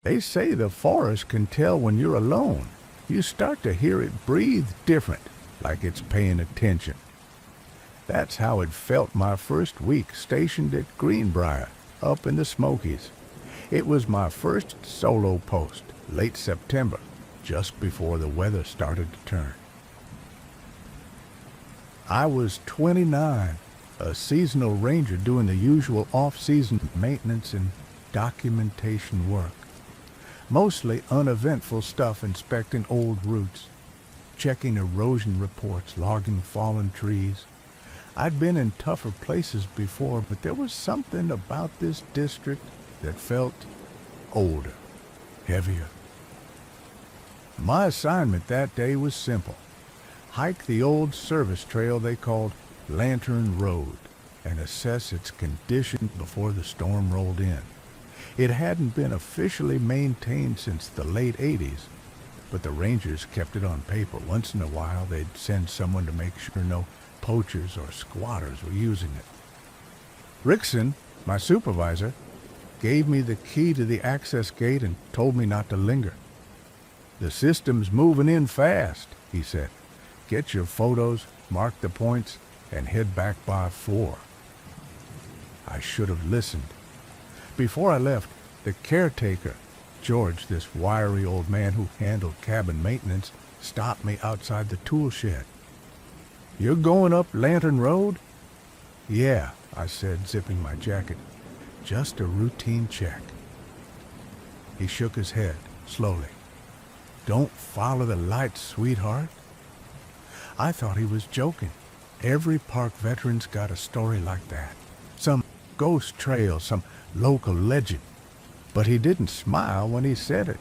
They say the forest can tell when you're alone. You start to hear it breathe different, like it's paying attention. That's how it felt my first week stationed at Greenbrier, up in the Smokies. It was my first solo post, late September, just before the weather started to turn. I was 29, a seasonal ranger doing the usual off-season maintenance and documentation work. Mostly uneventful stuff, inspecting old routes, checking erosion reports, logging fallen trees. I'd been in tougher places before, but there was something about this district that felt older, heavier. My assignment that day was simple. Hike the old service trail they called Lantern Road and assess its condition before the storm rolled in. It hadn't been officially maintained since the late 80s, but the rangers kept it on paper. Once in a while, they'd send someone to make sure no poachers or squatters were using it. Rickson, my supervisor, gave me the key to the access gate and told me not to linger. "The system's moving in fast," he said. "Get your photos, mark the points, and head back by 4. I should have listened. Before I left, the caretaker, George, this wiry old man who handled cabin maintenance, stopped me outside the tool shed. "You're going up Lantern Road?" "Yeah," I said, zipping my jacket. "Just a routine check." He shook his head, slowly. "Don't follow the lights, sweetheart." I thought he was joking. Every park veteran's got a story like that. Some ghost trail, some local legend. But he didn't smile when he said it.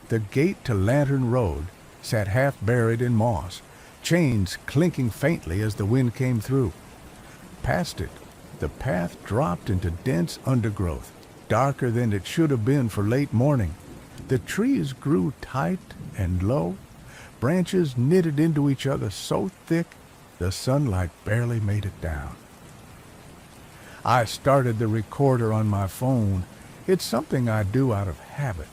The gate to Lantern Road sat half buried in moss, chains clinking faintly as the wind came through. Past it, the path dropped into dense undergrowth, darker than it should have been for late morning. The trees grew tight and low, branches knitted into each other so thick the sunlight barely made it down. I started the recorder on my phone. It's something I do out of habit,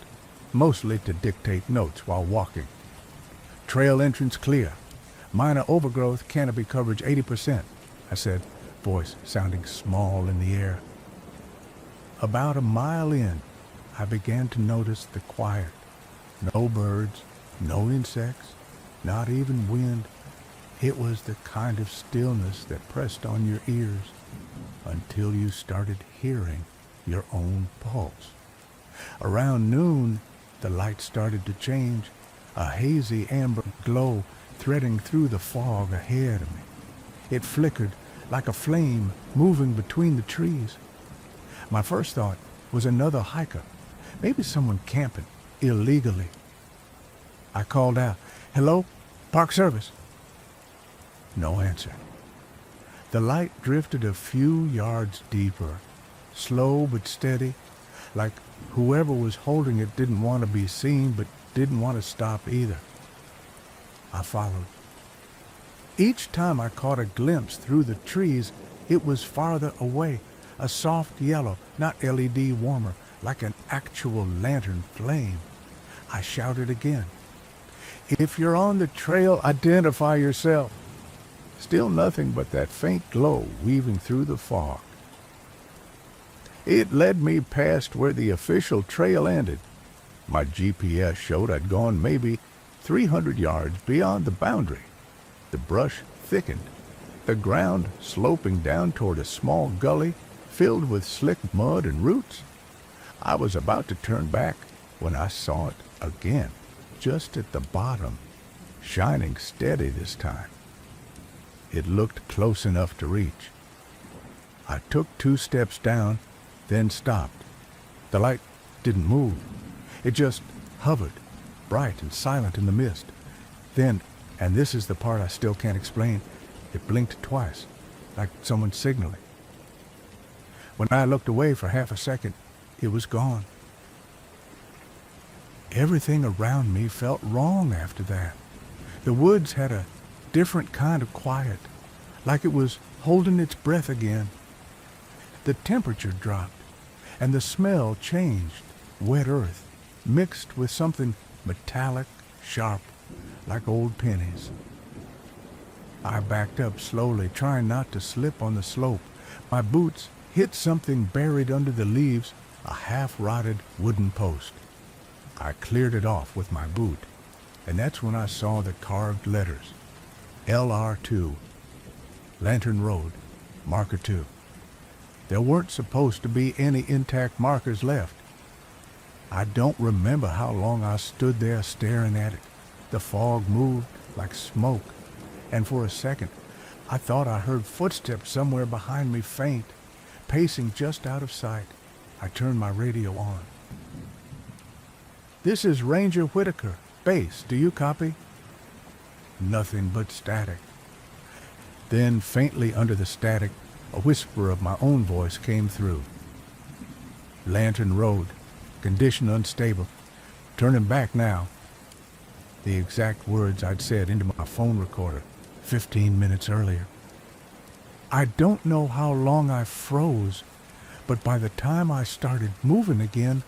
mostly to dictate notes while walking. "Trail entrance clear. Minor overgrowth, canopy coverage 80%, I said, voice sounding small in the air. About a mile in, I began to notice the quiet. No birds, no insects, not even wind. It was the kind of stillness that pressed on your ears until you started hearing your own pulse. Around noon, the light started to change, a hazy amber glow threading through the fog ahead of me. It flickered like a flame moving between the trees. My first thought was another hiker, maybe someone camping illegally. I called out, "Hello, Park Service?" No answer. The light drifted a few yards deeper, slow but steady, like whoever was holding it didn't want to be seen but didn't want to stop either. I followed. Each time I caught a glimpse through the trees, it was farther away, a soft yellow, not LED warmer, like an actual lantern flame. I shouted again, "If you're on the trail, identify yourself." Still nothing but that faint glow weaving through the fog. It led me past where the official trail ended. My GPS showed I'd gone maybe 300 yards beyond the boundary. The brush thickened, the ground sloping down toward a small gully filled with slick mud and roots. I was about to turn back when I saw it again, just at the bottom, shining steady this time. It looked close enough to reach. I took 2 steps down, then stopped. The light didn't move. It just hovered, bright and silent in the mist. Then, and this is the part I still can't explain, it blinked twice, like someone signaling. When I looked away for half a second, it was gone. Everything around me felt wrong after that. The woods had a different kind of quiet, like it was holding its breath again. The temperature dropped, and the smell changed. wet earth mixed with something metallic, sharp, like old pennies. I backed up slowly, trying not to slip on the slope. My boots hit something buried under the leaves, a half-rotted wooden post. I cleared it off with my boot, and that's when I saw the carved letters. LR2, Lantern Road, Marker 2. There weren't supposed to be any intact markers left. I don't remember how long I stood there staring at it. The fog moved like smoke, and for a second, I thought I heard footsteps somewhere behind me faint, pacing just out of sight. I turned my radio on. "This is Ranger Whitaker, base. Do you copy?" Nothing but static. Then, faintly under the static, a whisper of my own voice came through. "Lantern Road. Condition unstable. Turning back now." The exact words I'd said into my phone recorder 15 minutes earlier. I don't know how long I froze, but by the time I started moving again,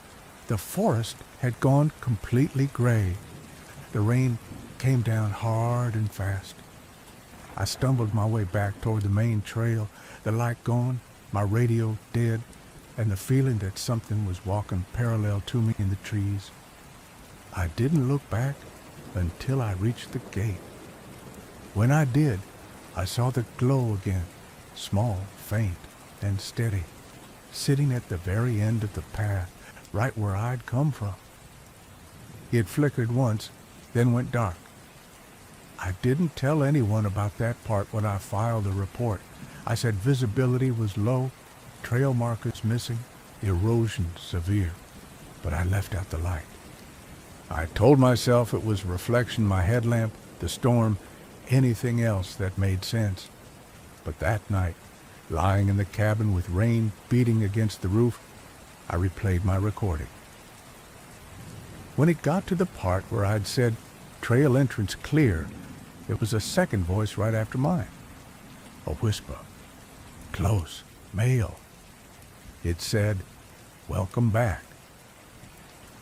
the forest had gone completely gray. The rain came down hard and fast. I stumbled my way back toward the main trail, the light gone, my radio dead, and the feeling that something was walking parallel to me in the trees. I didn't look back until I reached the gate. When I did, I saw the glow again, small, faint, and steady, sitting at the very end of the path, right where I'd come from. It flickered once, then went dark. I didn't tell anyone about that part when I filed the report. I said visibility was low, trail markers missing, erosion severe, but I left out the light. I told myself it was reflection, my headlamp, the storm, anything else that made sense. But that night, lying in the cabin with rain beating against the roof, I replayed my recording. When it got to the part where I'd said trail entrance clear, there was a second voice right after mine. A whisper. Close. Male. It said, "Welcome back."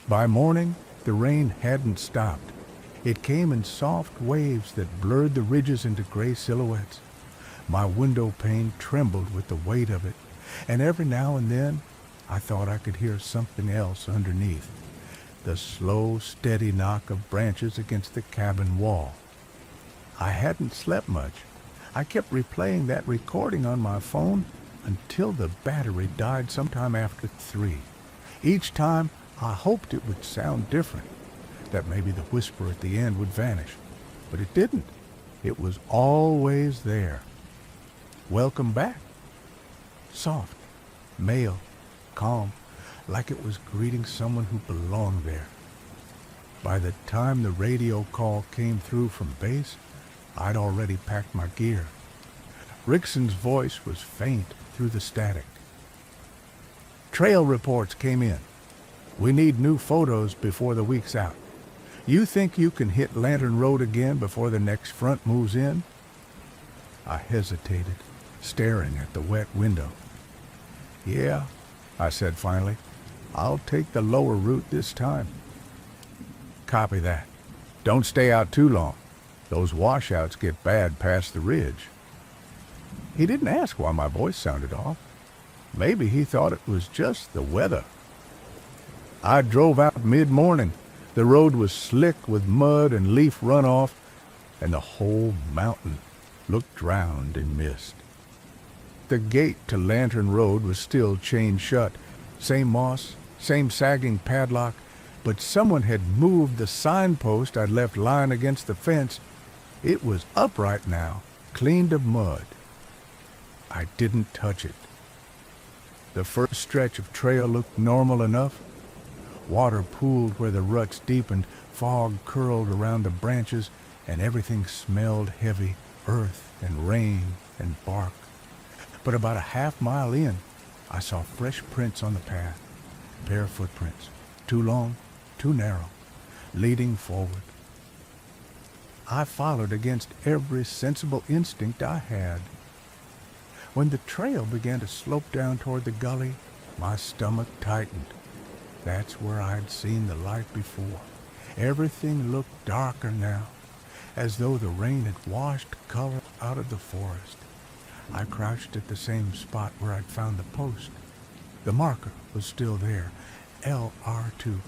By morning, the rain hadn't stopped. It came in soft waves that blurred the ridges into gray silhouettes. My window pane trembled with the weight of it, and every now and then I thought I could hear something else underneath. The slow, steady knock of branches against the cabin wall. I hadn't slept much. I kept replaying that recording on my phone until the battery died sometime after 3. Each time, I hoped it would sound different, that maybe the whisper at the end would vanish. But it didn't. It was always there. Welcome back. Soft, male, calm, like it was greeting someone who belonged there. By the time the radio call came through from base, I'd already packed my gear. Rickson's voice was faint through the static. "Trail reports came in. We need new photos before the week's out. You think you can hit Lantern Road again before the next front moves in?" I hesitated, staring at the wet window. "Yeah," I said finally. "I'll take the lower route this time." "Copy that. Don't stay out too long. Those washouts get bad past the ridge." He didn't ask why my voice sounded off. Maybe he thought it was just the weather. I drove out mid-morning. The road was slick with mud and leaf runoff, and the whole mountain looked drowned in mist. The gate to Lantern Road was still chained shut. Same moss, same sagging padlock, but someone had moved the signpost I'd left lying against the fence. It was upright now, cleaned of mud. I didn't touch it. The first stretch of trail looked normal enough. Water pooled where the ruts deepened, fog curled around the branches, and everything smelled heavy, earth and rain and bark. But about a half-mile in, I saw fresh prints on the path, bare footprints, too long, too narrow, leading forward. I followed against every sensible instinct I had. When the trail began to slope down toward the gully, my stomach tightened. That's where I'd seen the light before. Everything looked darker now, as though the rain had washed color out of the forest. I crouched at the same spot where I'd found the post. The marker was still there, LR2,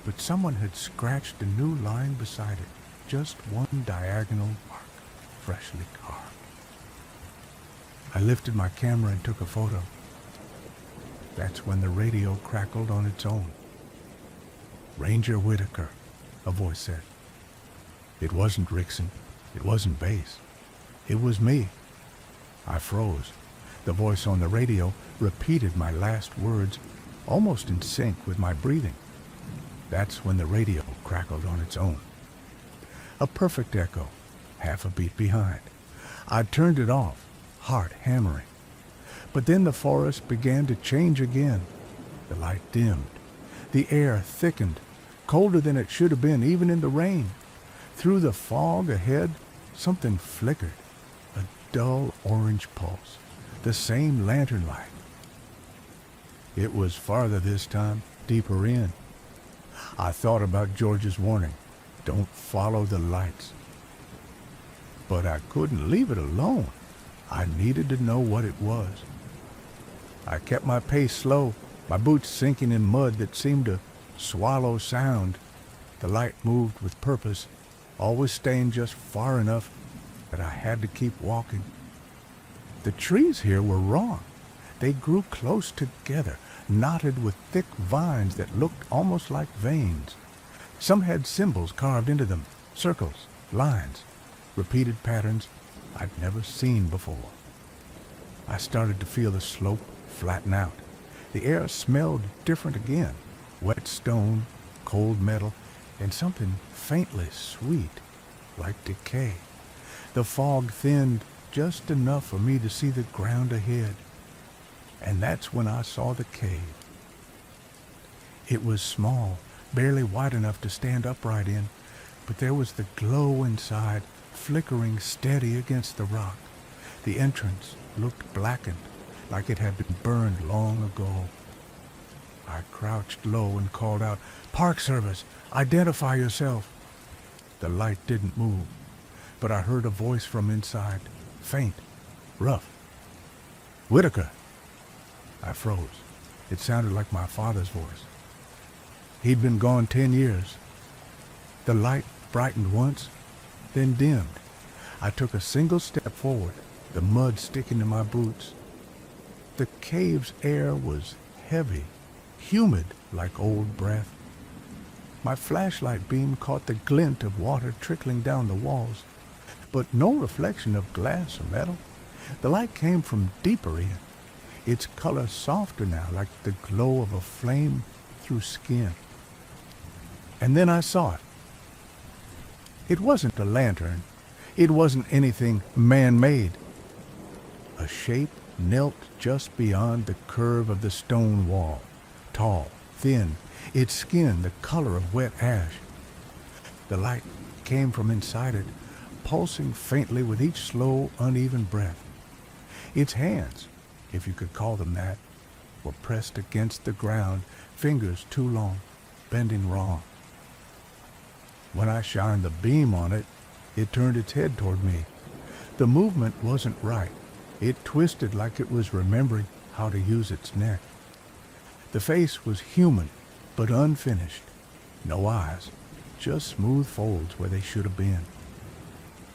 but someone had scratched a new line beside it, just one diagonal mark, freshly carved. I lifted my camera and took a photo. That's when the radio crackled on its own. "Ranger Whitaker," a voice said. It wasn't Rickson. It wasn't bass. It was me. I froze. The voice on the radio repeated my last words, almost in sync with my breathing. That's when the radio crackled on its own. A perfect echo, half a beat behind. I turned it off, heart hammering. But then the forest began to change again. The light dimmed. The air thickened, colder than it should have been even in the rain. Through the fog ahead, something flickered, a dull orange pulse, the same lantern light. It was farther this time, deeper in. I thought about George's warning, don't follow the lights. But I couldn't leave it alone. I needed to know what it was. I kept my pace slow, my boots sinking in mud that seemed to swallow sound. The light moved with purpose, always staying just far enough that I had to keep walking. The trees here were wrong. They grew close together, knotted with thick vines that looked almost like veins. Some had symbols carved into them, circles, lines, repeated patterns I'd never seen before. I started to feel the slope flatten out. The air smelled different again, wet stone, cold metal, and something faintly sweet, like decay. The fog thinned just enough for me to see the ground ahead. And that's when I saw the cave. It was small, barely wide enough to stand upright in, but there was the glow inside, flickering steady against the rock. The entrance looked blackened, like it had been burned long ago. I crouched low and called out, "Park Service, identify yourself." The light didn't move, but I heard a voice from inside, faint, rough. "Whitaker." I froze. It sounded like my father's voice. He'd been gone 10 years. The light brightened once, then dimmed. I took a single step forward, the mud sticking to my boots. The cave's air was heavy, humid like old breath. My flashlight beam caught the glint of water trickling down the walls, but no reflection of glass or metal. The light came from deeper in, its color softer now, like the glow of a flame through skin. And then I saw it. It wasn't a lantern. It wasn't anything man-made. A shape knelt just beyond the curve of the stone wall, tall, thin, its skin the color of wet ash. The light came from inside it, pulsing faintly with each slow, uneven breath. Its hands, if you could call them that, were pressed against the ground, fingers too long, bending wrong. When I shined the beam on it, it turned its head toward me. The movement wasn't right. It twisted like it was remembering how to use its neck. The face was human, but unfinished. No eyes, just smooth folds where they should have been.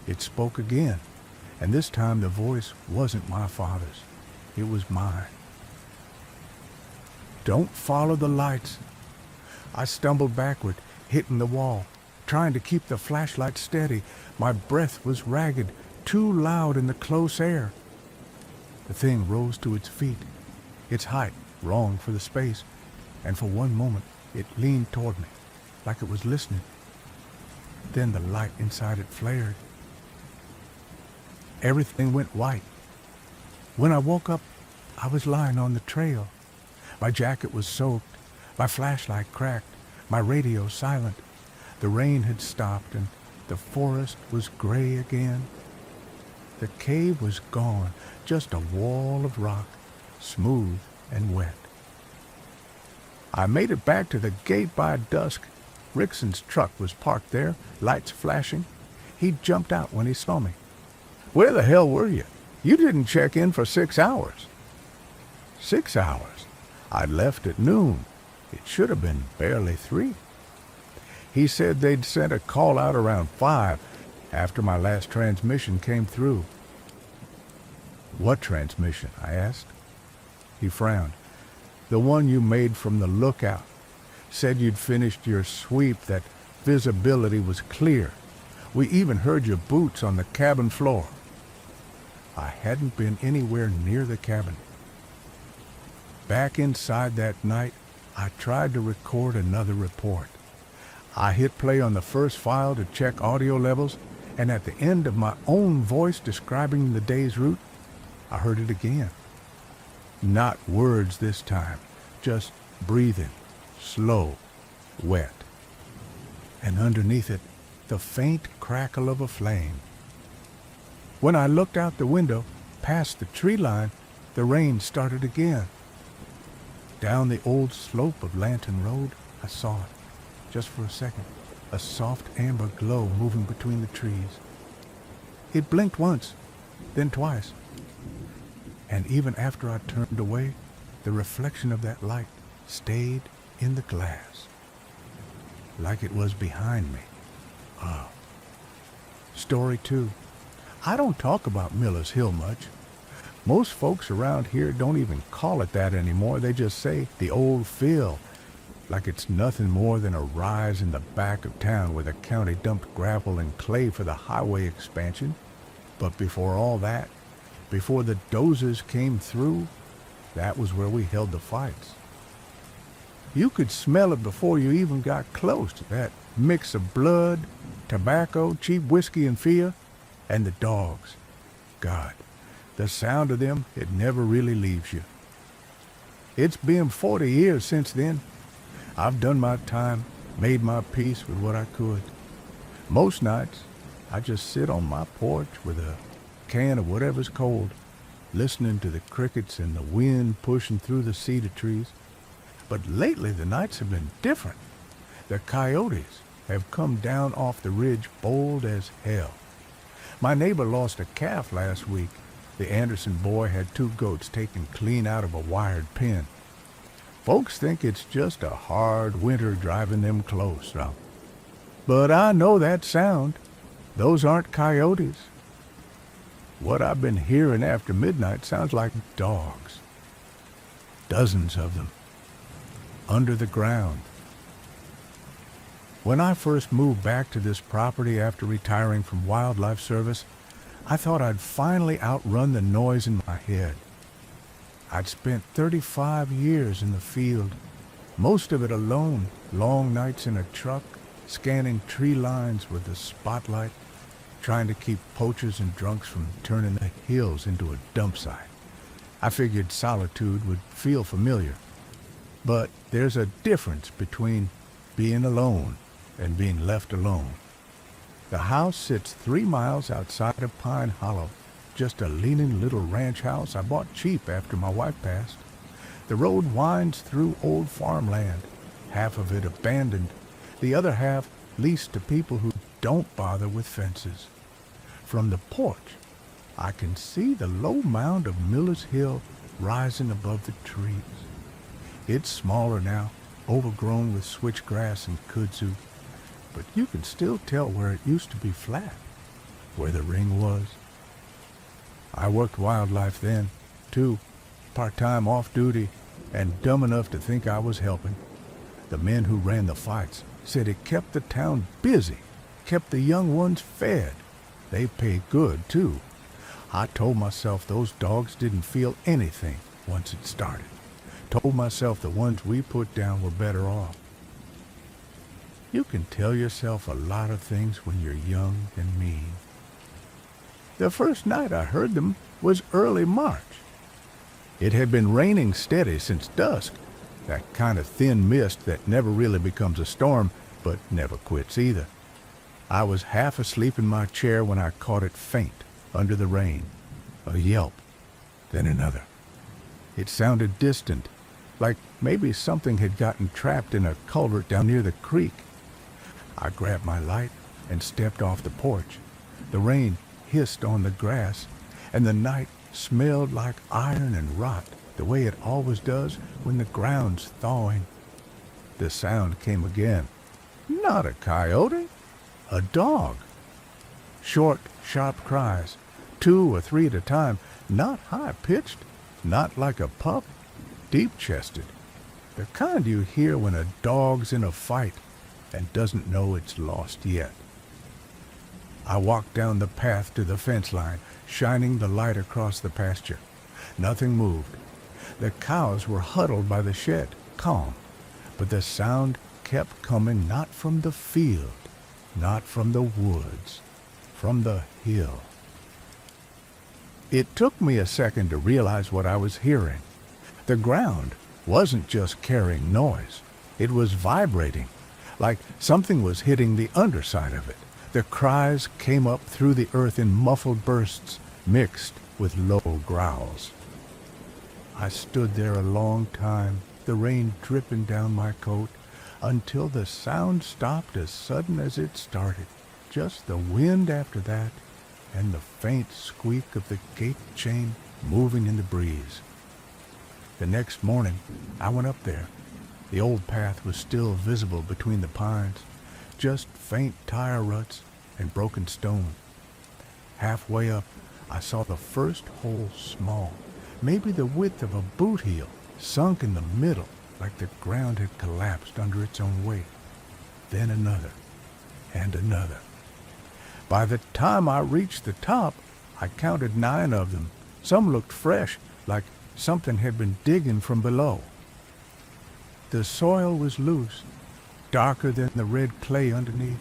It spoke again, and this time the voice wasn't my father's. It was mine. "Don't follow the lights." I stumbled backward, hitting the wall, trying to keep the flashlight steady. My breath was ragged, too loud in the close air. The thing rose to its feet, its height wrong for the space, and for one moment it leaned toward me, like it was listening. Then the light inside it flared. Everything went white. When I woke up, I was lying on the trail. My jacket was soaked, my flashlight cracked, my radio silent. The rain had stopped and the forest was gray again. The cave was gone, just a wall of rock, smooth and wet. I made it back to the gate by dusk. Rickson's truck was parked there, lights flashing. He jumped out when he saw me. "Where the hell were you? You didn't check in for 6 hours." 6 hours? I'd left at noon. It should have been barely 3. He said they'd sent a call out around 5 after my last transmission came through. "What transmission?" I asked. He frowned. "The one you made from the lookout. Said you'd finished your sweep, that visibility was clear. We even heard your boots on the cabin floor." I hadn't been anywhere near the cabin. Back inside that night, I tried to record another report. I hit play on the first file to check audio levels, and at the end of my own voice describing the day's route, I heard it again. Not words this time, just breathing, slow, wet. And underneath it, the faint crackle of a flame. When I looked out the window, past the tree line, the rain started again. Down the old slope of Lantern Road, I saw it, just for a second, a soft amber glow moving between the trees. It blinked once, then twice. And even after I turned away, the reflection of that light stayed in the glass, like it was behind me. Story 2. I don't talk about Miller's Hill much. Most folks around here don't even call it that anymore. They just say the old Phil, like it's nothing more than a rise in the back of town where the county dumped gravel and clay for the highway expansion. But before all that, before the dozers came through, that was where we held the fights. You could smell it before you even got close to that mix of blood, tobacco, cheap whiskey and fear, and the dogs. God, the sound of them, it never really leaves you. It's been 40 years since then. I've done my time, made my peace with what I could. Most nights, I just sit on my porch with a can of whatever's cold, listening to the crickets and the wind pushing through the cedar trees. But lately the nights have been different. The coyotes have come down off the ridge bold as hell. My neighbor lost a calf last week. The Anderson boy had 2 goats taken clean out of a wired pen. Folks think it's just a hard winter driving them close, now. But I know that sound. Those aren't coyotes. What I've been hearing after midnight sounds like dogs. Dozens of them. Under the ground. When I first moved back to this property after retiring from wildlife service, I thought I'd finally outrun the noise in my head. I'd spent 35 years in the field, most of it alone, long nights in a truck, scanning tree lines with the spotlight, trying to keep poachers and drunks from turning the hills into a dump site. I figured solitude would feel familiar. But there's a difference between being alone and being left alone. The house sits 3 miles outside of Pine Hollow, just a leaning little ranch house I bought cheap after my wife passed. The road winds through old farmland, half of it abandoned, the other half leased to people who don't bother with fences. From the porch, I can see the low mound of Miller's Hill rising above the trees. It's smaller now, overgrown with switchgrass and kudzu, but you can still tell where it used to be flat, where the ring was. I worked wildlife then, too, part-time off-duty, and dumb enough to think I was helping. The men who ran the fights said it kept the town busy, kept the young ones fed. They paid good, too. I told myself those dogs didn't feel anything once it started. Told myself the ones we put down were better off. You can tell yourself a lot of things when you're young and mean. The first night I heard them was early March. It had been raining steady since dusk, that kind of thin mist that never really becomes a storm, but never quits either. I was half asleep in my chair when I caught it faint under the rain. A yelp, then another. It sounded distant, like maybe something had gotten trapped in a culvert down near the creek. I grabbed my light and stepped off the porch. The rain hissed on the grass, and the night smelled like iron and rot, the way it always does when the ground's thawing. The sound came again. Not a coyote, a dog. Short, sharp cries, 2 or 3 at a time, not high-pitched, not like a pup, deep-chested. The kind you hear when a dog's in a fight and doesn't know it's lost yet. I walked down the path to the fence line, shining the light across the pasture. Nothing moved. The cows were huddled by the shed, calm, but the sound kept coming not from the field, not from the woods, from the hill. It took me a second to realize what I was hearing. The ground wasn't just carrying noise. It was vibrating, like something was hitting the underside of it. The cries came up through the earth in muffled bursts, mixed with low growls. I stood there a long time, the rain dripping down my coat, until the sound stopped as sudden as it started. Just the wind after that, and the faint squeak of the gate chain moving in the breeze. The next morning, I went up there. The old path was still visible between the pines, just faint tire ruts and broken stone. Halfway up, I saw the first hole small, maybe the width of a boot heel, sunk in the middle like the ground had collapsed under its own weight. Then another, and another. By the time I reached the top, I counted 9 of them. Some looked fresh, like something had been digging from below. The soil was loose, darker than the red clay underneath.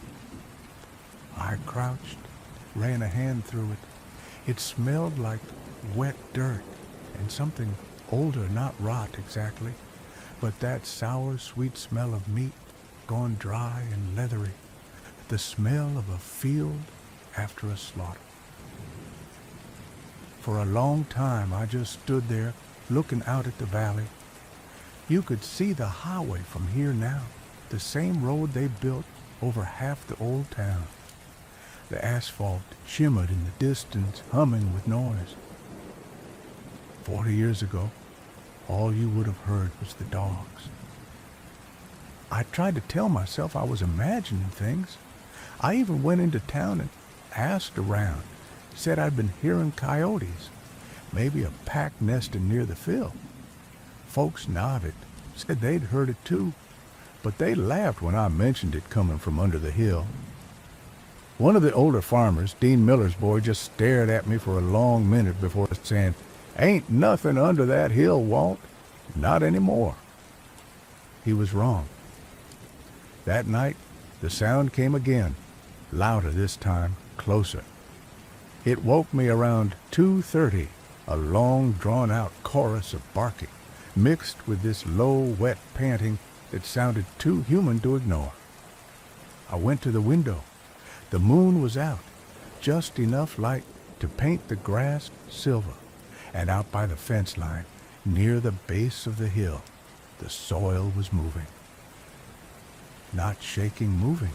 I crouched, ran a hand through it. It smelled like wet dirt and something older, not rot exactly, but that sour, sweet smell of meat gone dry and leathery, the smell of a field after a slaughter. For a long time I just stood there looking out at the valley. You could see the highway from here now, the same road they built over half the old town. The asphalt shimmered in the distance, humming with noise. 40 years ago, all you would have heard was the dogs. I tried to tell myself I was imagining things. I even went into town and asked around, said I'd been hearing coyotes, maybe a pack nesting near the fill. Folks nodded, said they'd heard it too, but they laughed when I mentioned it coming from under the hill. One of the older farmers, Dean Miller's boy, just stared at me for a long minute before saying, "Ain't nothing under that hill, Walt. Not anymore." He was wrong. That night, the sound came again, louder this time, closer. It woke me around 2:30, a long, drawn-out chorus of barking, mixed with this low, wet panting that sounded too human to ignore. I went to the window. The moon was out, just enough light to paint the grass silver, and out by the fence line, near the base of the hill, the soil was moving. Not shaking, moving.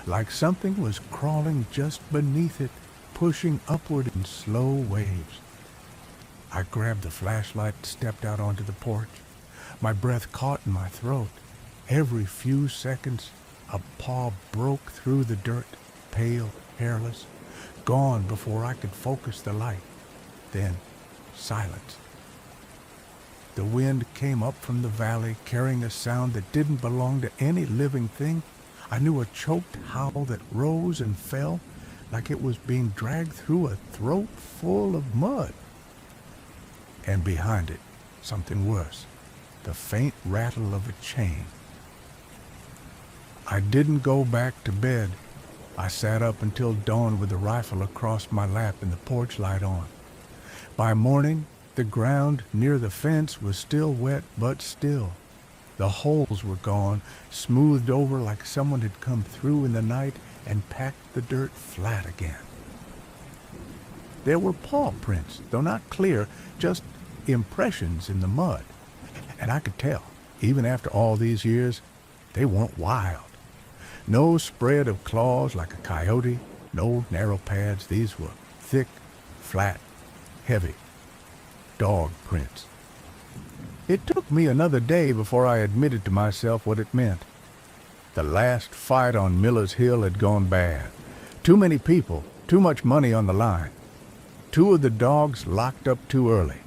Like something was crawling just beneath it, pushing upward in slow waves. I grabbed the flashlight and stepped out onto the porch. My breath caught in my throat. Every few seconds, a paw broke through the dirt, pale, hairless, gone before I could focus the light. Then, silence. The wind came up from the valley, carrying a sound that didn't belong to any living thing. I knew a choked howl that rose and fell like it was being dragged through a throat full of mud. And behind it, something worse, the faint rattle of a chain. I didn't go back to bed. I sat up until dawn with the rifle across my lap and the porch light on. By morning, the ground near the fence was still wet but still. The holes were gone, smoothed over like someone had come through in the night and packed the dirt flat again. There were paw prints, though not clear, just impressions in the mud. And I could tell, even after all these years, they weren't wild. No spread of claws like a coyote, no narrow pads. These were thick, flat, heavy dog prints. It took me another day before I admitted to myself what it meant. The last fight on Miller's Hill had gone bad. Too many people, too much money on the line. 2 of the dogs locked up too early.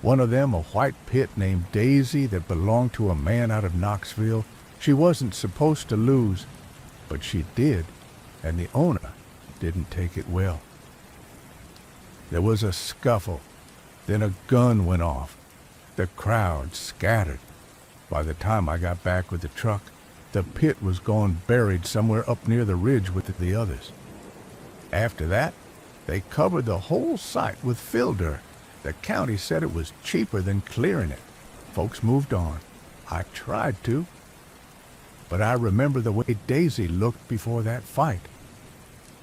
One of them, a white pit named Daisy that belonged to a man out of Knoxville. She wasn't supposed to lose, but she did, and the owner didn't take it well. There was a scuffle. Then a gun went off. The crowd scattered. By the time I got back with the truck, the pit was gone buried somewhere up near the ridge with the others. After that, they covered the whole site with fill dirt. The county said it was cheaper than clearing it. Folks moved on. I tried to. But I remember the way Daisy looked before that fight.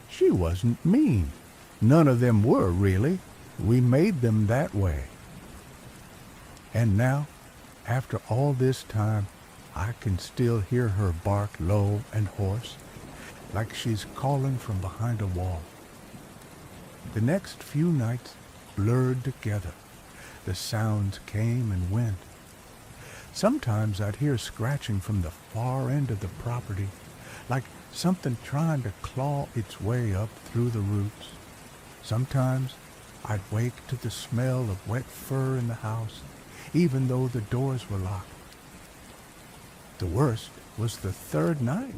She wasn't mean. None of them were, really. We made them that way. And now, after all this time, I can still hear her bark low and hoarse, like she's calling from behind a wall. The next few nights blurred together. The sounds came and went. Sometimes I'd hear scratching from the far end of the property, like something trying to claw its way up through the roots. Sometimes I'd wake to the smell of wet fur in the house, even though the doors were locked. The worst was the third night.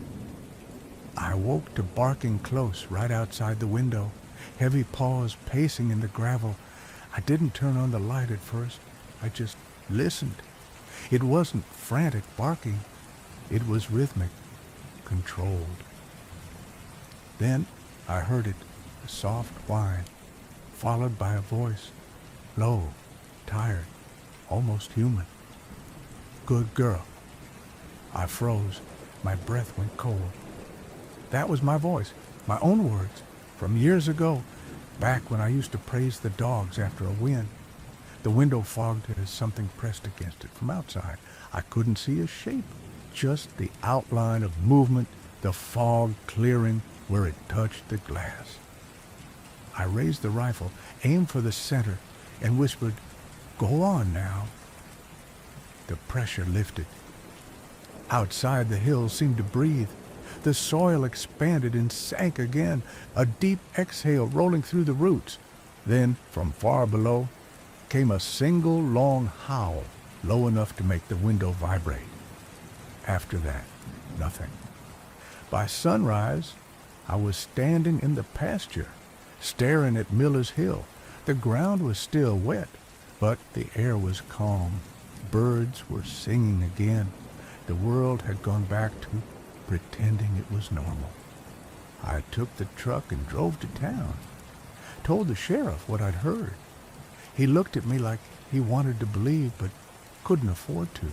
I woke to barking close right outside the window, heavy paws pacing in the gravel. I didn't turn on the light at first. I just listened. It wasn't frantic barking. It was rhythmic, controlled. Then I heard it, a soft whine, followed by a voice, low, tired, almost human. Good girl. I froze. My breath went cold. That was my voice, my own words, from years ago, back when I used to praise the dogs after a win. The window fogged as something pressed against it from outside. I couldn't see a shape, just the outline of movement, the fog clearing where it touched the glass. I raised the rifle, aimed for the center, and whispered, "Go on now." The pressure lifted. Outside, the hills seemed to breathe. The soil expanded and sank again, a deep exhale rolling through the roots. Then, from far below, came a single long howl, low enough to make the window vibrate. After that, nothing. By sunrise, I was standing in the pasture, staring at Miller's Hill. The ground was still wet, but the air was calm. Birds were singing again. The world had gone back to pretending it was normal. I took the truck and drove to town. Told the sheriff what I'd heard. He looked at me like he wanted to believe but couldn't afford to.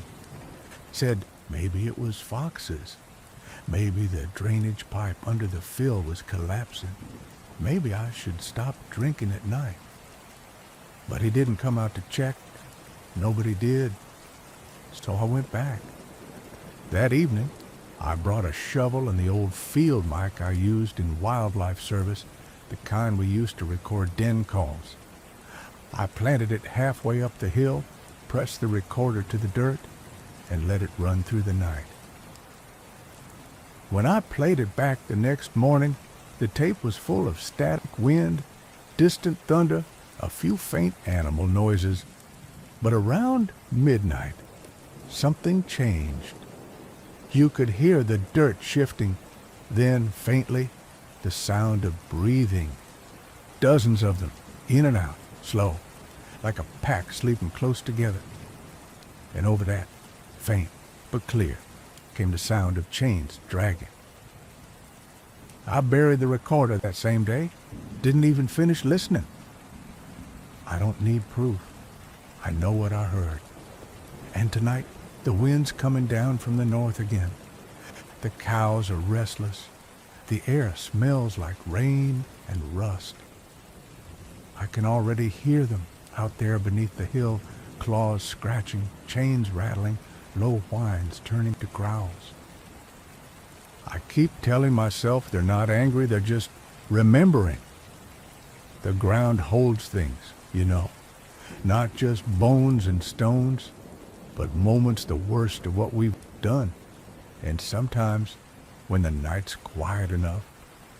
Said maybe it was foxes. Maybe the drainage pipe under the fill was collapsing. Maybe I should stop drinking at night. But he didn't come out to check. Nobody did. So I went back. That evening, I brought a shovel and the old field mic I used in wildlife service, the kind we used to record den calls. I planted it halfway up the hill, pressed the recorder to the dirt, and let it run through the night. When I played it back the next morning, the tape was full of static wind, distant thunder, a few faint animal noises. But around midnight, something changed. You could hear the dirt shifting, then, faintly, the sound of breathing. Dozens of them, in and out, slow, like a pack sleeping close together. And over that, faint but clear, came the sound of chains dragging. I buried the recorder that same day, didn't even finish listening. I don't need proof. I know what I heard. And tonight, the wind's coming down from the north again. The cows are restless. The air smells like rain and rust. I can already hear them out there beneath the hill, claws scratching, chains rattling, low whines turning to growls. I keep telling myself they're not angry, they're just remembering. The ground holds things, you know, not just bones and stones, but moments the worst of what we've done. And sometimes, when the night's quiet enough,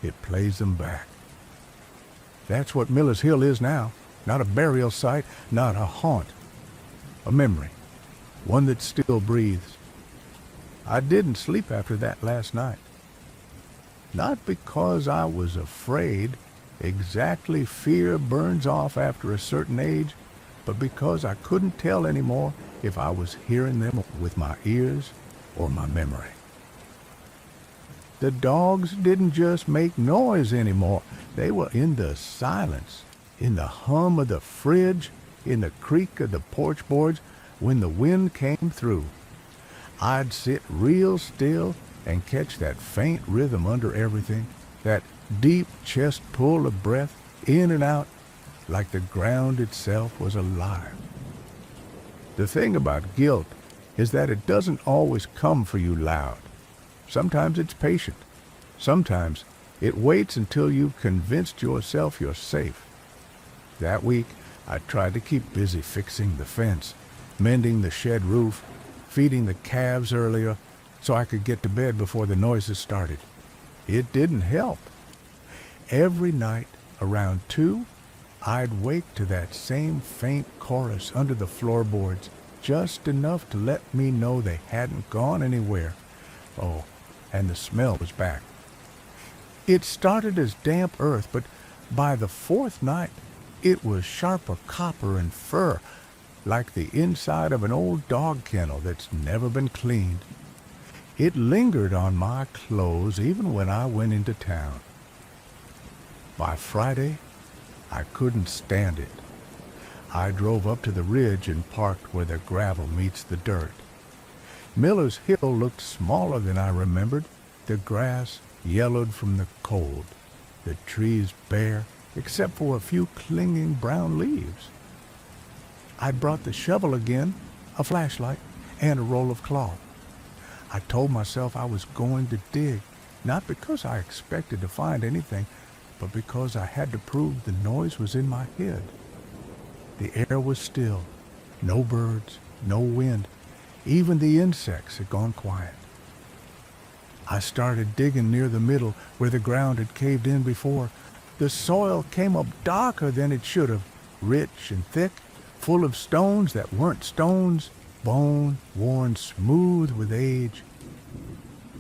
it plays them back. That's what Miller's Hill is now. Not a burial site, not a haunt. A memory. One that still breathes. I didn't sleep after that last night. Not because I was afraid. Exactly, fear burns off after a certain age, but because I couldn't tell anymore if I was hearing them with my ears or my memory. The dogs didn't just make noise anymore. They were in the silence, in the hum of the fridge, in the creak of the porch boards when the wind came through. I'd sit real still and catch that faint rhythm under everything, that deep chest pull of breath in and out like the ground itself was alive. The thing about guilt is that it doesn't always come for you loud. Sometimes it's patient. Sometimes it waits until you've convinced yourself you're safe. That week, I tried to keep busy fixing the fence, mending the shed roof, feeding the calves earlier so I could get to bed before the noises started. It didn't help. Every night around 2, I'd wake to that same faint chorus under the floorboards, just enough to let me know they hadn't gone anywhere. Oh, and the smell was back. It started as damp earth, but by the 4th night, it was sharper copper and fur, like the inside of an old dog kennel that's never been cleaned. It lingered on my clothes even when I went into town. By Friday, I couldn't stand it. I drove up to the ridge and parked where the gravel meets the dirt. Miller's Hill looked smaller than I remembered, the grass yellowed from the cold, the trees bare except for a few clinging brown leaves. I'd brought the shovel again, a flashlight, and a roll of cloth. I told myself I was going to dig, not because I expected to find anything, but because I had to prove the noise was in my head. The air was still, no birds, no wind. Even the insects had gone quiet. I started digging near the middle where the ground had caved in before. The soil came up darker than it should have, rich and thick, full of stones that weren't stones, bone worn smooth with age.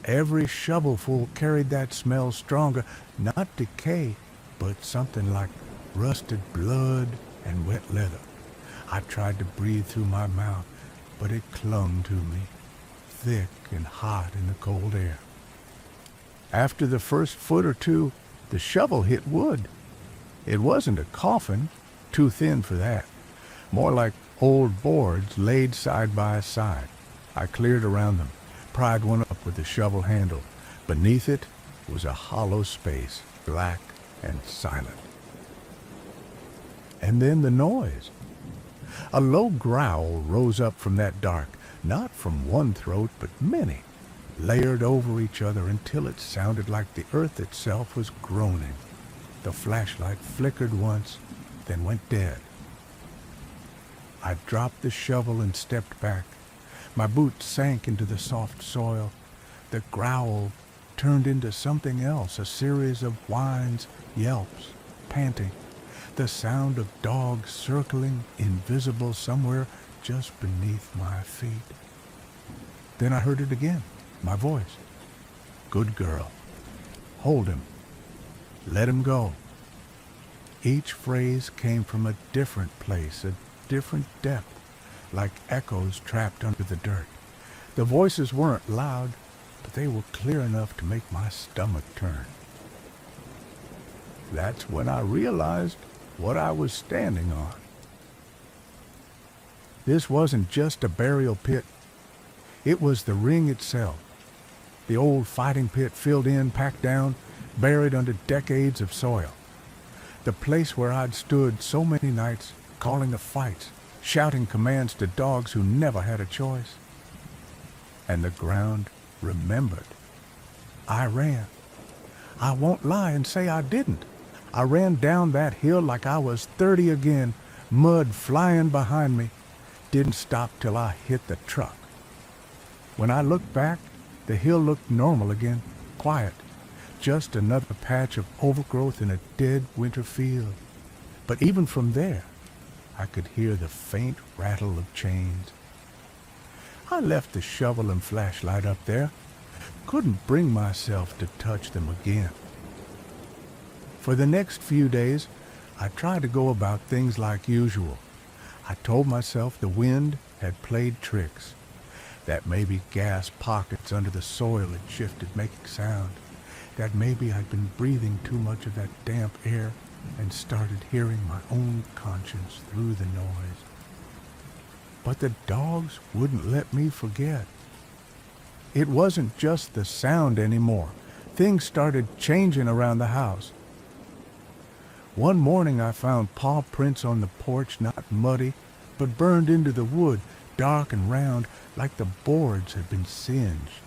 Every shovelful carried that smell stronger, not decay, but something like rusted blood and wet leather. I tried to breathe through my mouth, but it clung to me, thick and hot in the cold air. After the first foot or two, the shovel hit wood. It wasn't a coffin, too thin for that. More like old boards laid side by side. I cleared around them, pried one up with the shovel handle. Beneath it was a hollow space, black and silent. And then the noise. A low growl rose up from that dark, not from one throat, but many, layered over each other until it sounded like the earth itself was groaning. The flashlight flickered once, then went dead. I dropped the shovel and stepped back. My boots sank into the soft soil. The growl turned into something else, a series of whines, yelps, panting, the sound of dogs circling, invisible somewhere just beneath my feet. Then I heard it again, my voice. Good girl. Hold him. Let him go. Each phrase came from a different place, a different depth, like echoes trapped under the dirt. The voices weren't loud, but they were clear enough to make my stomach turn. That's when I realized what I was standing on. This wasn't just a burial pit. It was the ring itself. The old fighting pit filled in, packed down, buried under decades of soil. The place where I'd stood so many nights, calling the fights, shouting commands to dogs who never had a choice. And the ground remembered. I ran. I won't lie and say I didn't. I ran down that hill like I was 30 again, mud flying behind me. Didn't stop till I hit the truck. When I looked back, the hill looked normal again, quiet. Just another patch of overgrowth in a dead winter field. But even from there, I could hear the faint rattle of chains. I left the shovel and flashlight up there. Couldn't bring myself to touch them again. For the next few days, I tried to go about things like usual. I told myself the wind had played tricks, that maybe gas pockets under the soil had shifted, making sound, that maybe I'd been breathing too much of that damp air and started hearing my own conscience through the noise. But the dogs wouldn't let me forget. It wasn't just the sound anymore. Things started changing around the house. One morning I found paw prints on the porch, not muddy, but burned into the wood, dark and round, like the boards had been singed.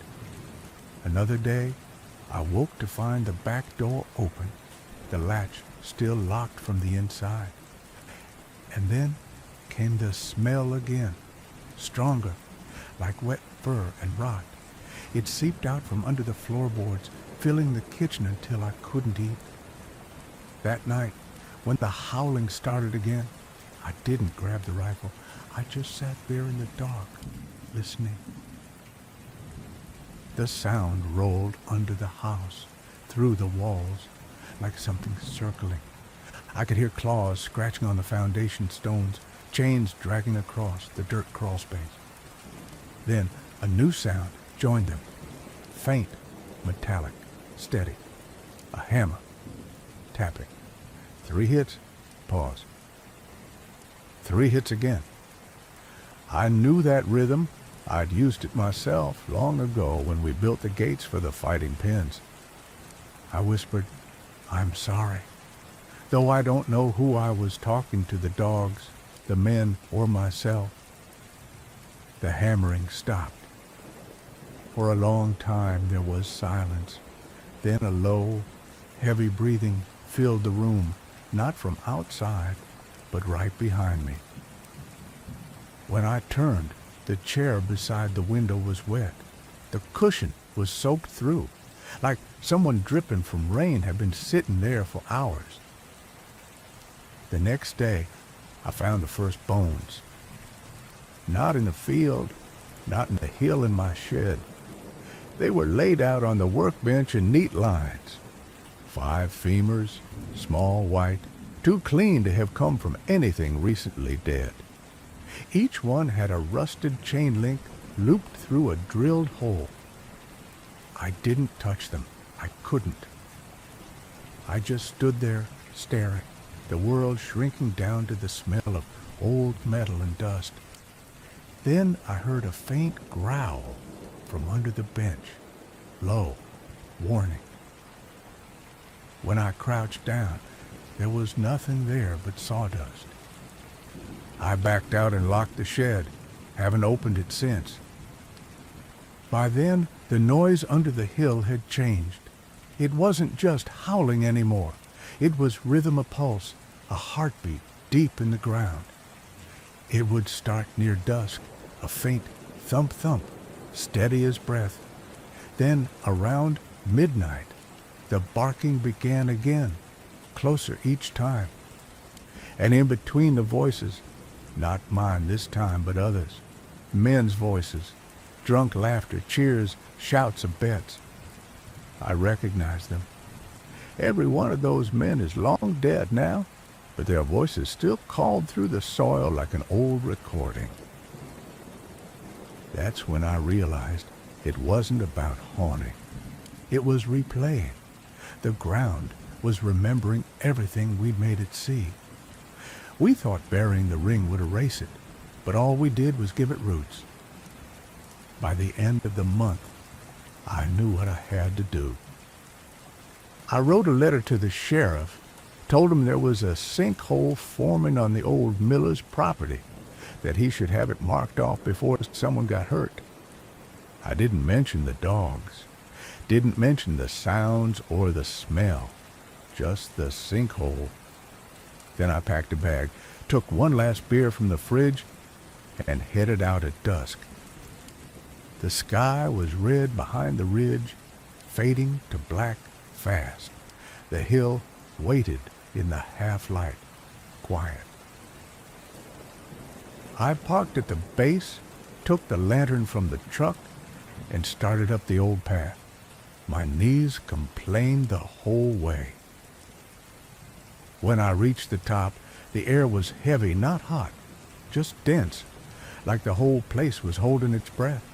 Another day, I woke to find the back door open, the latch still locked from the inside. And then came the smell again, stronger, like wet fur and rot. It seeped out from under the floorboards, filling the kitchen until I couldn't eat. That night, when the howling started again, I didn't grab the rifle. I just sat there in the dark, listening. The sound rolled under the house, through the walls, like something circling. I could hear claws scratching on the foundation stones, chains dragging across the dirt crawl space. Then a new sound joined them, faint, metallic, steady. A hammer, tapping. 3 hits, pause. 3 hits again. I knew that rhythm. I'd used it myself long ago when we built the gates for the fighting pens. I whispered, "I'm sorry," though I don't know who I was talking to, the dogs, the men, or myself. The hammering stopped. For a long time there was silence. Then a low, heavy breathing filled the room, not from outside, but right behind me. When I turned, the chair beside the window was wet. The cushion was soaked through, like someone dripping from rain had been sitting there for hours. The next day, I found the first bones. Not in the field, not in the hill in my shed. They were laid out on the workbench in neat lines. 5 femurs, small, white, too clean to have come from anything recently dead. Each one had a rusted chain link looped through a drilled hole. I didn't touch them. I couldn't. I just stood there, staring, the world shrinking down to the smell of old metal and dust. Then I heard a faint growl from under the bench, low, warning. When I crouched down, there was nothing there but sawdust. I backed out and locked the shed, haven't opened it since. By then, the noise under the hill had changed. It wasn't just howling anymore. It was rhythm of pulse, a heartbeat deep in the ground. It would start near dusk, a faint thump-thump, steady as breath. Then, around midnight, the barking began again, closer each time. And in between the voices, not mine this time, but others, men's voices, drunk laughter, cheers, shouts of bets. I recognized them. Every one of those men is long dead now, but their voices still called through the soil like an old recording. That's when I realized it wasn't about haunting. It was replaying. The ground was remembering everything we'd made it see. We thought burying the ring would erase it, but all we did was give it roots. By the end of the month, I knew what I had to do. I wrote a letter to the sheriff, told him there was a sinkhole forming on the old miller's property. that he should have it marked off before someone got hurt. I didn't mention the dogs, didn't mention the sounds or the smell, just the sinkhole. Then I packed a bag, took one last beer from the fridge, and headed out at dusk. The sky was red behind the ridge, fading to black fast. The hill waited in the half-light, quiet. I parked at the base, took the lantern from the truck, and started up the old path. My knees complained the whole way. When I reached the top, the air was heavy, not hot, just dense, like the whole place was holding its breath.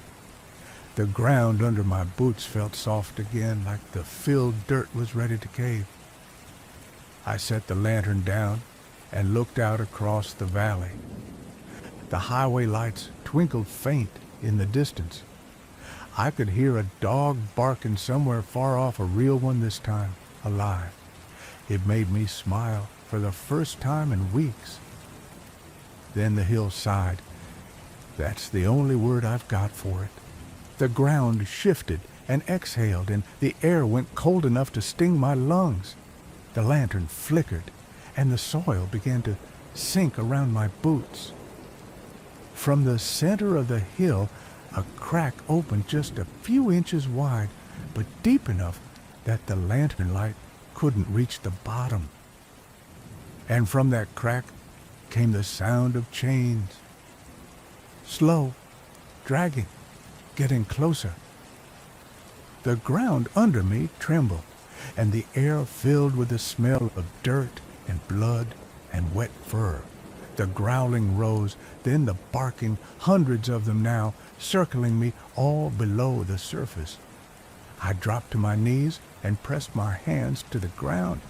The ground under my boots felt soft again, like the filled dirt was ready to cave. I set the lantern down and looked out across the valley. The highway lights twinkled faint in the distance. I could hear a dog barking somewhere far off, a real one this time, alive. It made me smile for the first time in weeks. Then the hill sighed. That's the only word I've got for it. The ground shifted and exhaled, and the air went cold enough to sting my lungs. The lantern flickered, and the soil began to sink around my boots. From the center of the hill, a crack opened just a few inches wide, but deep enough that the lantern light couldn't reach the bottom. And from that crack came the sound of chains. Slow, dragging, getting closer. The ground under me trembled, and the air filled with the smell of dirt and blood and wet fur. The growling rose, then the barking, hundreds of them now, circling me all below the surface. I dropped to my knees and pressed my hands to the ground.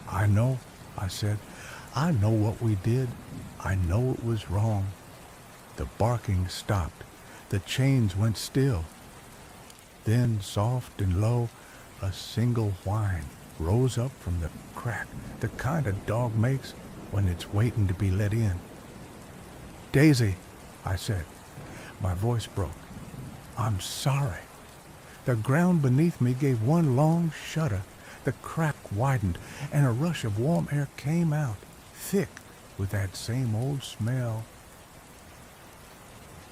I know, I said. I know what we did. I know it was wrong. The barking stopped. The chains went still. Then, soft and low, a single whine rose up from the crack, the kind a dog makes when it's waiting to be let in. Daisy, I said. My voice broke. I'm sorry. The ground beneath me gave one long shudder. The crack widened, and a rush of warm air came out, thick with that same old smell.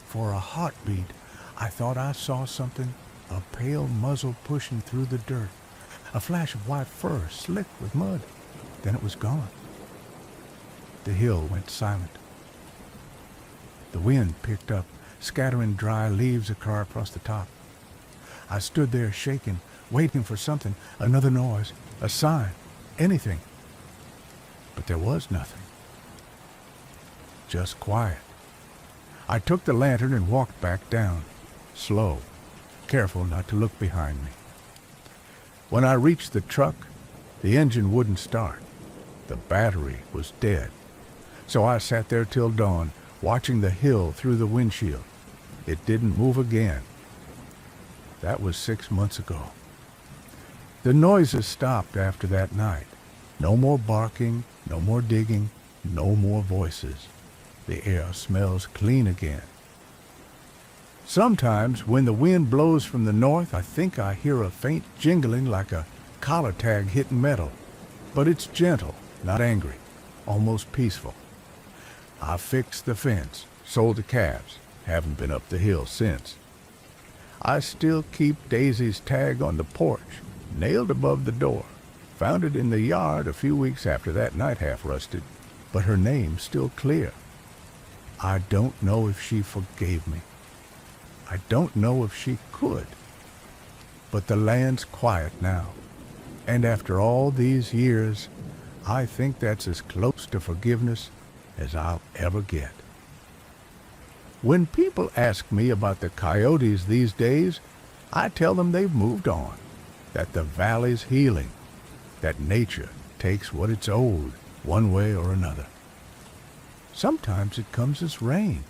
For a heartbeat, I thought I saw something, a pale muzzle pushing through the dirt, a flash of white fur slick with mud. Then it was gone. The hill went silent. The wind picked up, scattering dry leaves across the top. I stood there shaking, waiting for something, another noise, a sign, anything. But there was nothing. Just quiet. I took the lantern and walked back down, slow, careful not to look behind me. When I reached the truck, the engine wouldn't start. The battery was dead. So I sat there till dawn, watching the hill through the windshield. It didn't move again. That was 6 months ago. The noises stopped after that night. No more barking, no more digging, no more voices. The air smells clean again. Sometimes when the wind blows from the north, I think I hear a faint jingling like a collar tag hitting metal. But it's gentle, not angry, almost peaceful. I fixed the fence, sold the calves, haven't been up the hill since. I still keep Daisy's tag on the porch, nailed above the door. Found it in the yard a few weeks after that night half rusted, but her name's still clear. I don't know if she forgave me. I don't know if she could. But the land's quiet now, and after all these years, I think that's as close to forgiveness as I'll ever get. When people ask me about the coyotes these days, I tell them they've moved on, that the valley's healing, that nature takes what it's owed one way or another. Sometimes it comes as rain,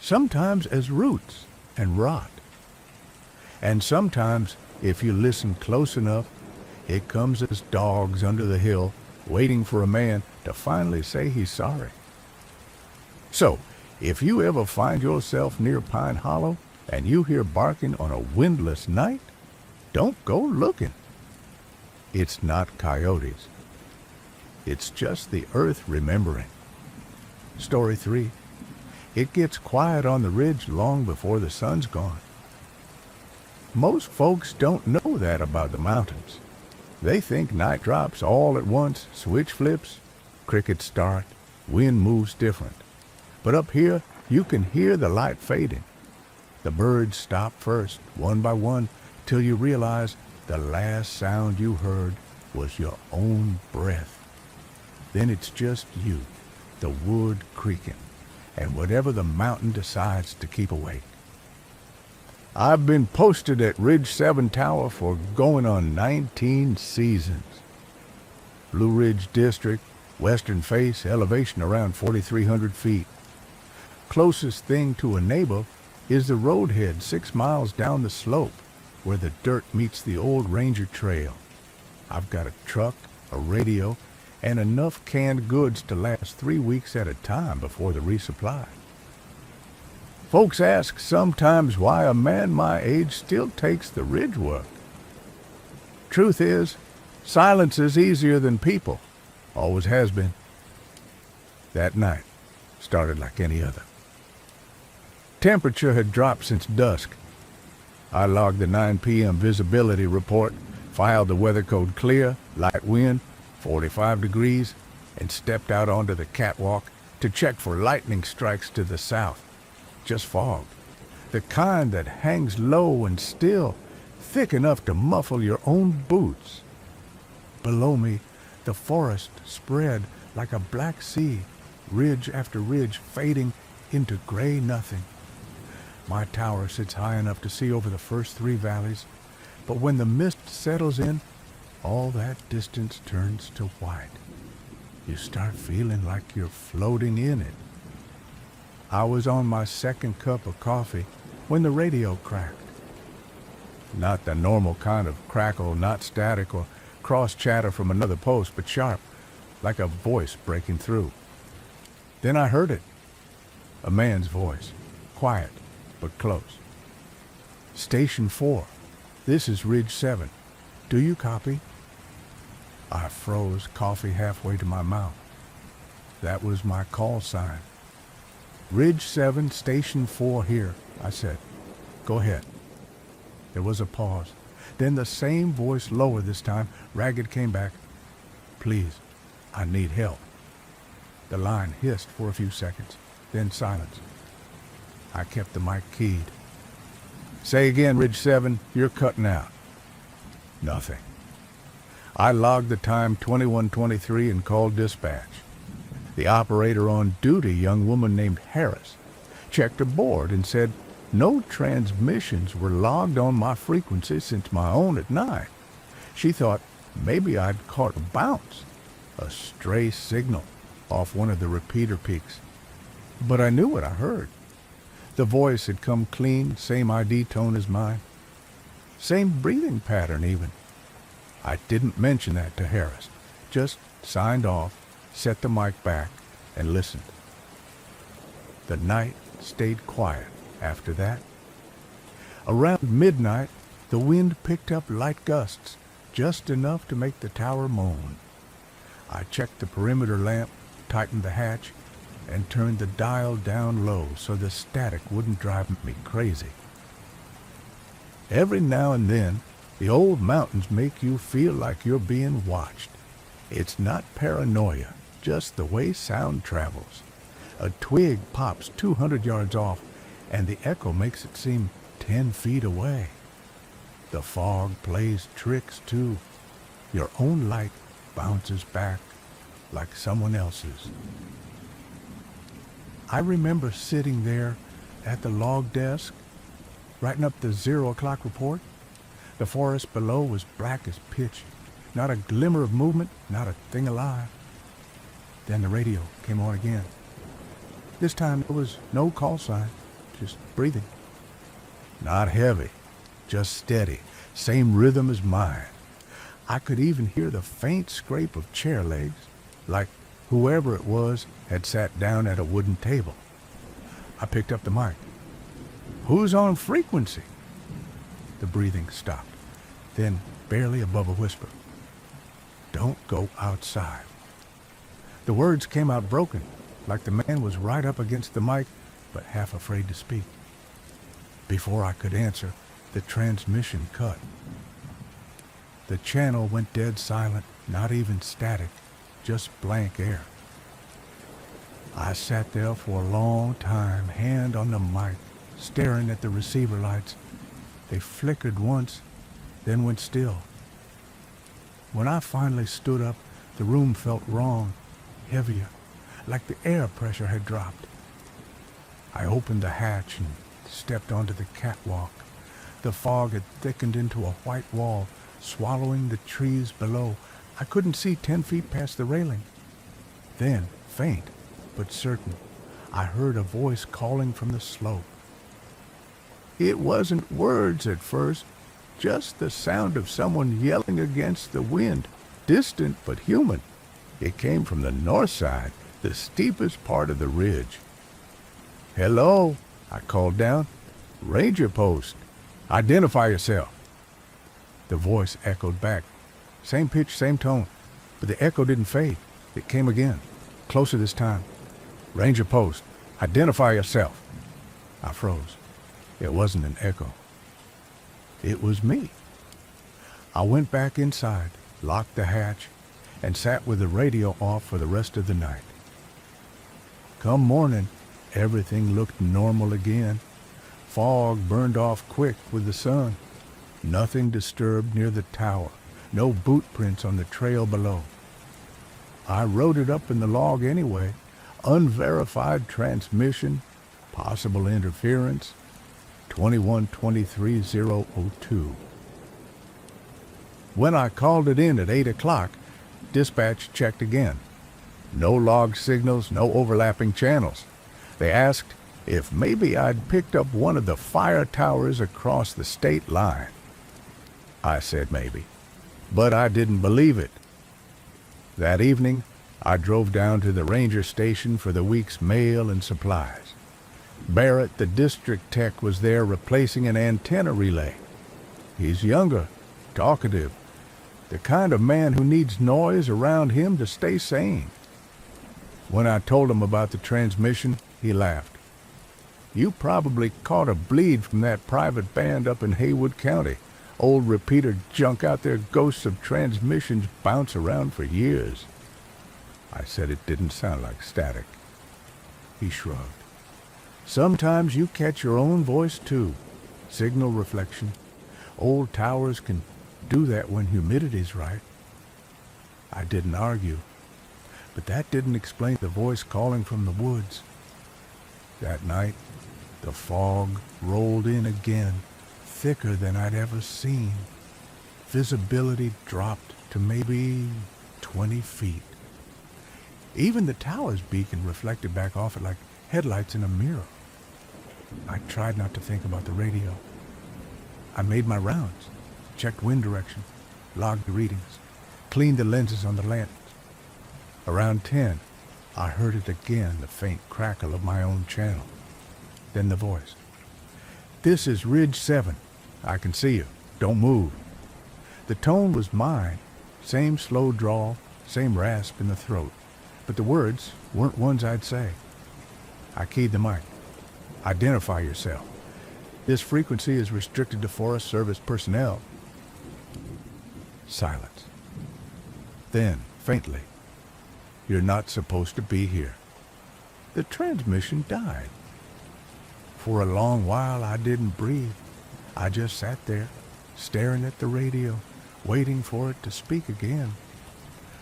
sometimes as roots and rot, and sometimes, if you listen close enough, it comes as dogs under the hill waiting for a man to finally say he's sorry. So, if you ever find yourself near Pine Hollow and you hear barking on a windless night, don't go looking. It's not coyotes. It's just the earth remembering. Story 3. It gets quiet on the ridge long before the sun's gone. Most folks don't know that about the mountains. They think night drops all at once, switch flips, crickets start, wind moves different. But up here, you can hear the light fading. The birds stop first, one by one, till you realize the last sound you heard was your own breath. Then it's just you, the wood creaking, and whatever the mountain decides to keep awake. I've been posted at Ridge 7 Tower for going on 19 seasons. Blue Ridge District, western face, elevation around 4,300 feet. Closest thing to a neighbor is the roadhead 6 miles down the slope, where the dirt meets the old Ranger Trail. I've got a truck, a radio, and enough canned goods to last 3 weeks at a time before the resupply. Folks ask sometimes why a man my age still takes the ridge work. Truth is, silence is easier than people. Always has been. That night started like any other. Temperature had dropped since dusk. I logged the 9 p.m. visibility report, filed the weather code clear, light wind, 45 degrees, and stepped out onto the catwalk to check for lightning strikes to the south. Just fog. The kind that hangs low and still, thick enough to muffle your own boots. Below me, the forest spread like a black sea, ridge after ridge fading into gray nothing. My tower sits high enough to see over the first 3 valleys, but when the mist settles in, all that distance turns to white. You start feeling like you're floating in it. I was on my second cup of coffee when the radio cracked. Not the normal kind of crackle, not static or cross-chatter from another post, but sharp, like a voice breaking through. Then I heard it. A man's voice, quiet but close. Station 4. This is Ridge 7. Do you copy? I froze, coffee halfway to my mouth. That was my call sign. Ridge 7, Station 4 here, I said. Go ahead. There was a pause. Then the same voice, lower this time, ragged, came back. Please, I need help. The line hissed for a few seconds, then silence. I kept the mic keyed. Say again, Ridge 7, you're cutting out. Nothing. I logged the time 21:23 and called dispatch. The operator on duty, young woman named Harris, checked her board and said no transmissions were logged on my frequency since my own at 9. She thought maybe I'd caught a bounce, a stray signal off one of the repeater peaks. But I knew what I heard. The voice had come clean, same ID tone as mine. Same breathing pattern even. I didn't mention that to Harris, just signed off, set the mic back, and listened. The night stayed quiet after that. Around midnight, the wind picked up light gusts, just enough to make the tower moan. I checked the perimeter lamp, tightened the hatch, and turned the dial down low so the static wouldn't drive me crazy. Every now and then, the old mountains make you feel like you're being watched. It's not paranoia, just the way sound travels. A twig pops 200 yards off, and the echo makes it seem 10 feet away. The fog plays tricks, too. Your own light bounces back like someone else's. I remember sitting there at the log desk, writing up the 0 o'clock report. The forest below was black as pitch. Not a glimmer of movement, not a thing alive. Then the radio came on again. This time there was no call sign, just breathing. Not heavy, just steady, same rhythm as mine. I could even hear the faint scrape of chair legs, like whoever it was had sat down at a wooden table. I picked up the mic. "Who's on frequency?" The breathing stopped. Then, barely above a whisper, "Don't go outside." The words came out broken, like the man was right up against the mic, but half afraid to speak. Before I could answer, the transmission cut. The channel went dead silent, not even static, just blank air. I sat there for a long time, hand on the mic, staring at the receiver lights. They flickered once, then went still. When I finally stood up, the room felt wrong, heavier, like the air pressure had dropped. I opened the hatch and stepped onto the catwalk. The fog had thickened into a white wall, swallowing the trees below. I couldn't see 10 feet past the railing. Then, faint but certain, I heard a voice calling from the slope. It wasn't words at first, just the sound of someone yelling against the wind, distant but human. It came from the north side, the steepest part of the ridge. "Hello," I called down. "Ranger post. Identify yourself." The voice echoed back. Same pitch, same tone, but the echo didn't fade. It came again, closer this time. "Ranger post. Identify yourself." I froze. It wasn't an echo. It was me. I went back inside, locked the hatch, and sat with the radio off for the rest of the night. Come morning, everything looked normal again. Fog burned off quick with the sun. Nothing disturbed near the tower. No boot prints on the trail below. I wrote it up in the log anyway. Unverified transmission, possible interference, 21-23-002. When I called it in at 8 o'clock, dispatch checked again. No log signals, no overlapping channels. They asked if maybe I'd picked up one of the fire towers across the state line. I said maybe, but I didn't believe it. That evening, I drove down to the ranger station for the week's mail and supplies. Barrett, the district tech, was there replacing an antenna relay. He's younger, talkative, the kind of man who needs noise around him to stay sane. When I told him about the transmission, he laughed. "You probably caught a bleed from that private band up in Haywood County. Old repeater junk out there, ghosts of transmissions bounce around for years." I said it didn't sound like static. He shrugged. "Sometimes you catch your own voice too. Signal reflection. Old towers can do that when humidity's right." I didn't argue, but that didn't explain the voice calling from the woods. That night, the fog rolled in again, thicker than I'd ever seen. Visibility dropped to maybe 20 feet. Even the tower's beacon reflected back off it like headlights in a mirror. I tried not to think about the radio. I made my rounds, checked wind direction, logged the readings, cleaned the lenses on the lanterns. Around 10, I heard it again, the faint crackle of my own channel. Then the voice. "This is Ridge 7. I can see you. Don't move." The tone was mine, same slow drawl, same rasp in the throat, but the words weren't ones I'd say. I keyed the mic. "Identify yourself. This frequency is restricted to Forest Service personnel." Silence. Then, faintly, "You're not supposed to be here." The transmission died. For a long while, I didn't breathe. I just sat there, staring at the radio, waiting for it to speak again.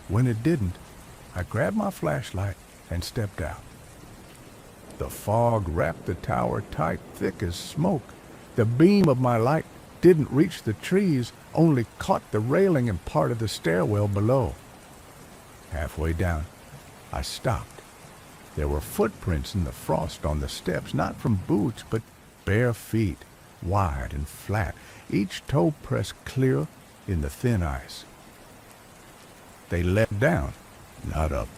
When it didn't, I grabbed my flashlight and stepped out. The fog wrapped the tower tight, thick as smoke. The beam of my light didn't reach the trees, only caught the railing and part of the stairwell below. Halfway down, I stopped. There were footprints in the frost on the steps, not from boots, but bare feet, wide and flat, each toe pressed clear in the thin ice. They led down, not up.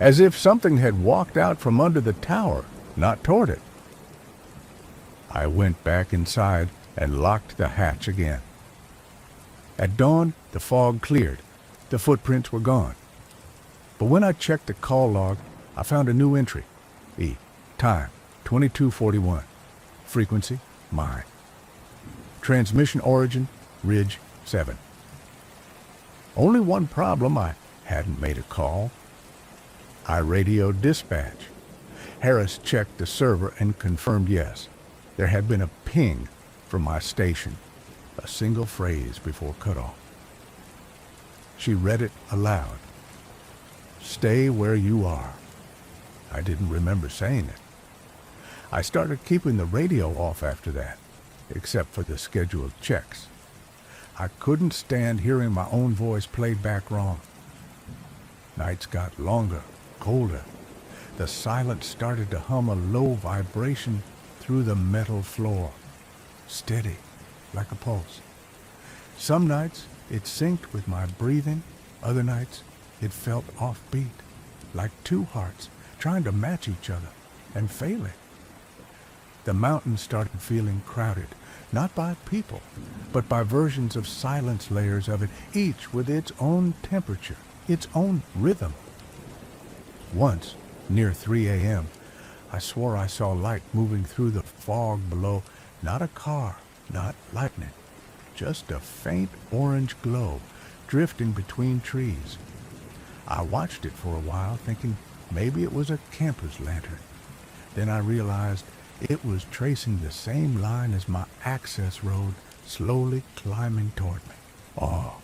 As if something had walked out from under the tower, not toward it. I went back inside and locked the hatch again. At dawn, the fog cleared. The footprints were gone. But when I checked the call log, I found a new entry. Time, 2241. Frequency, mine. Transmission origin, Ridge 7. Only one problem, I hadn't made a call. I radioed dispatch. Harris checked the server and confirmed yes. There had been a ping from my station, a single phrase before cutoff. She read it aloud. Stay where you are. I didn't remember saying it. I started keeping the radio off after that, except for the scheduled checks. I couldn't stand hearing my own voice played back wrong. Nights got longer, colder. The silence started to hum a low vibration through the metal floor, steady, like a pulse. Some nights it synced with my breathing, other nights it felt offbeat, like two hearts trying to match each other and failing. The mountain started feeling crowded, not by people, but by versions of silence layers of it, each with its own temperature, its own rhythm. Once, near 3 a.m., I swore I saw light moving through the fog below, not a car, not lightning, just a faint orange glow drifting between trees. I watched it for a while, thinking maybe it was a camper's lantern. Then I realized it was tracing the same line as my access road, slowly climbing toward me. Oh,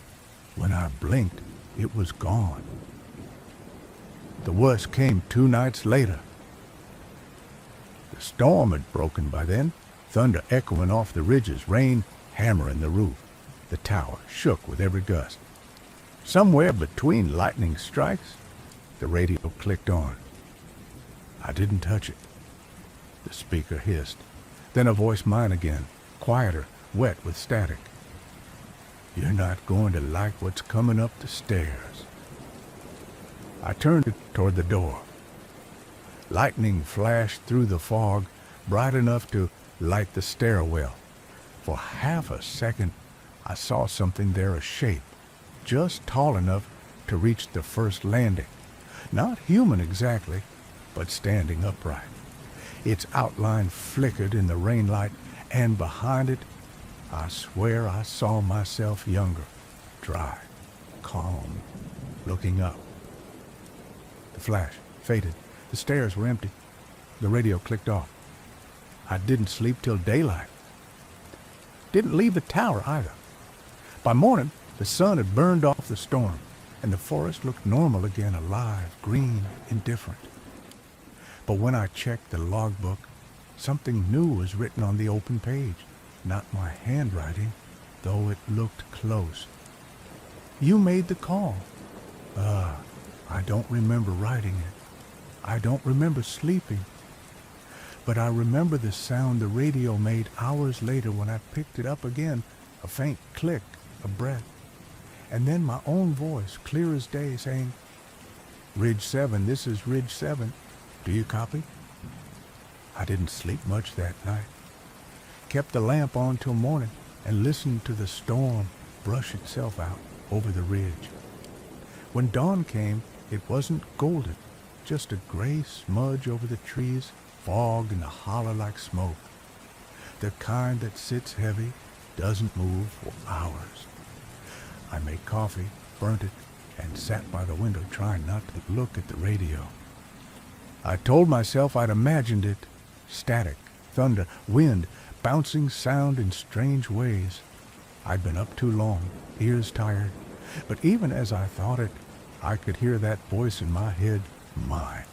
when I blinked, it was gone. The worst came 2 nights later. The storm had broken by then, thunder echoing off the ridges, rain hammering the roof. The tower shook with every gust. Somewhere between lightning strikes, the radio clicked on. I didn't touch it. The speaker hissed. Then a voice mine again, quieter, wet with static. You're not going to like what's coming up the stairs. I turned toward the door. Lightning flashed through the fog, bright enough to light the stairwell. For half a second, I saw something there, a shape, just tall enough to reach the first landing. Not human exactly, but standing upright. Its outline flickered in the rain light, and behind it, I swear I saw myself younger, dry, calm, looking up. The flash faded. The stairs were empty. The radio clicked off. I didn't sleep till daylight. Didn't leave the tower either. By morning, the sun had burned off the storm, and the forest looked normal again, alive, green, indifferent. But when I checked the logbook, something new was written on the open page. Not my handwriting, though it looked close. You made the call. I don't remember writing it. I don't remember sleeping. But I remember the sound the radio made hours later when I picked it up again, a faint click, a breath. And then my own voice, clear as day, saying, Ridge 7, this is Ridge 7. Do you copy? I didn't sleep much that night. Kept the lamp on till morning and listened to the storm brush itself out over the ridge. When dawn came, it wasn't golden, just a gray smudge over the trees, fog in the hollow like smoke. The kind that sits heavy, doesn't move for hours. I made coffee, burnt it, and sat by the window trying not to look at the radio. I told myself I'd imagined it, static, thunder, wind, bouncing sound in strange ways. I'd been up too long, ears tired, but even as I thought it, I could hear that voice in my head, mine,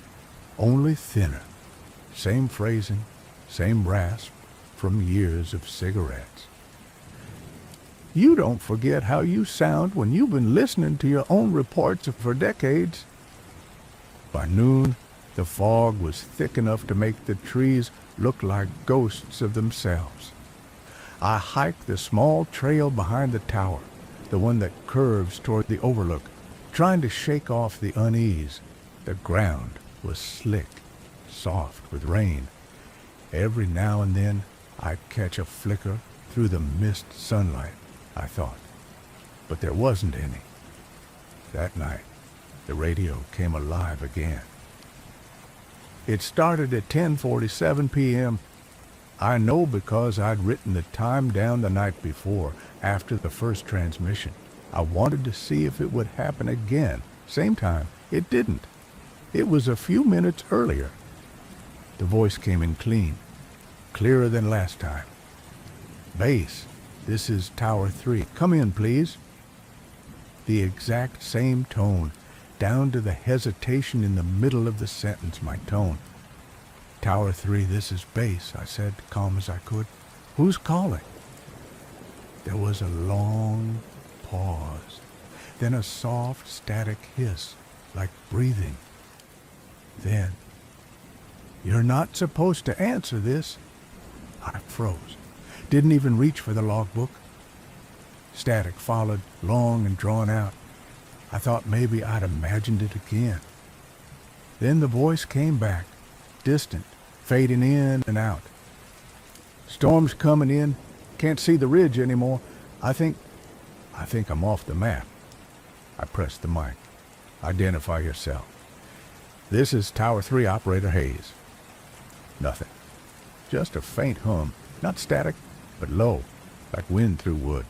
only thinner. Same phrasing, same rasp from years of cigarettes. You don't forget how you sound when you've been listening to your own reports for decades. By noon, the fog was thick enough to make the trees look like ghosts of themselves. I hiked the small trail behind the tower, the one that curves toward the overlook, trying to shake off the unease. The ground was slick, soft with rain. Every now and then I'd catch a flicker through the mist sunlight, I thought. But there wasn't any. That night, the radio came alive again. It started at 10:47 p.m. I know because I'd written the time down the night before, after the first transmission. I wanted to see if it would happen again. Same time. It didn't. It was a few minutes earlier. The voice came in clean, clearer than last time. "Base, this is Tower 3. Come in, please." The exact same tone, down to the hesitation in the middle of the sentence, my tone. "Tower 3, this is Base," I said, calm as I could. "Who's calling?" There was a long pause, then a soft, static hiss, like breathing. Then, "You're not supposed to answer this." I froze, didn't even reach for the logbook. Static followed, long and drawn out. I thought maybe I'd imagined it again. Then the voice came back, distant, fading in and out. "Storm's coming in. Can't see the ridge anymore. I think I'm off the map." I pressed the mic. "Identify yourself." "This is Tower 3 Operator Hayes." Nothing. Just a faint hum, not static, but low, like wind through wood.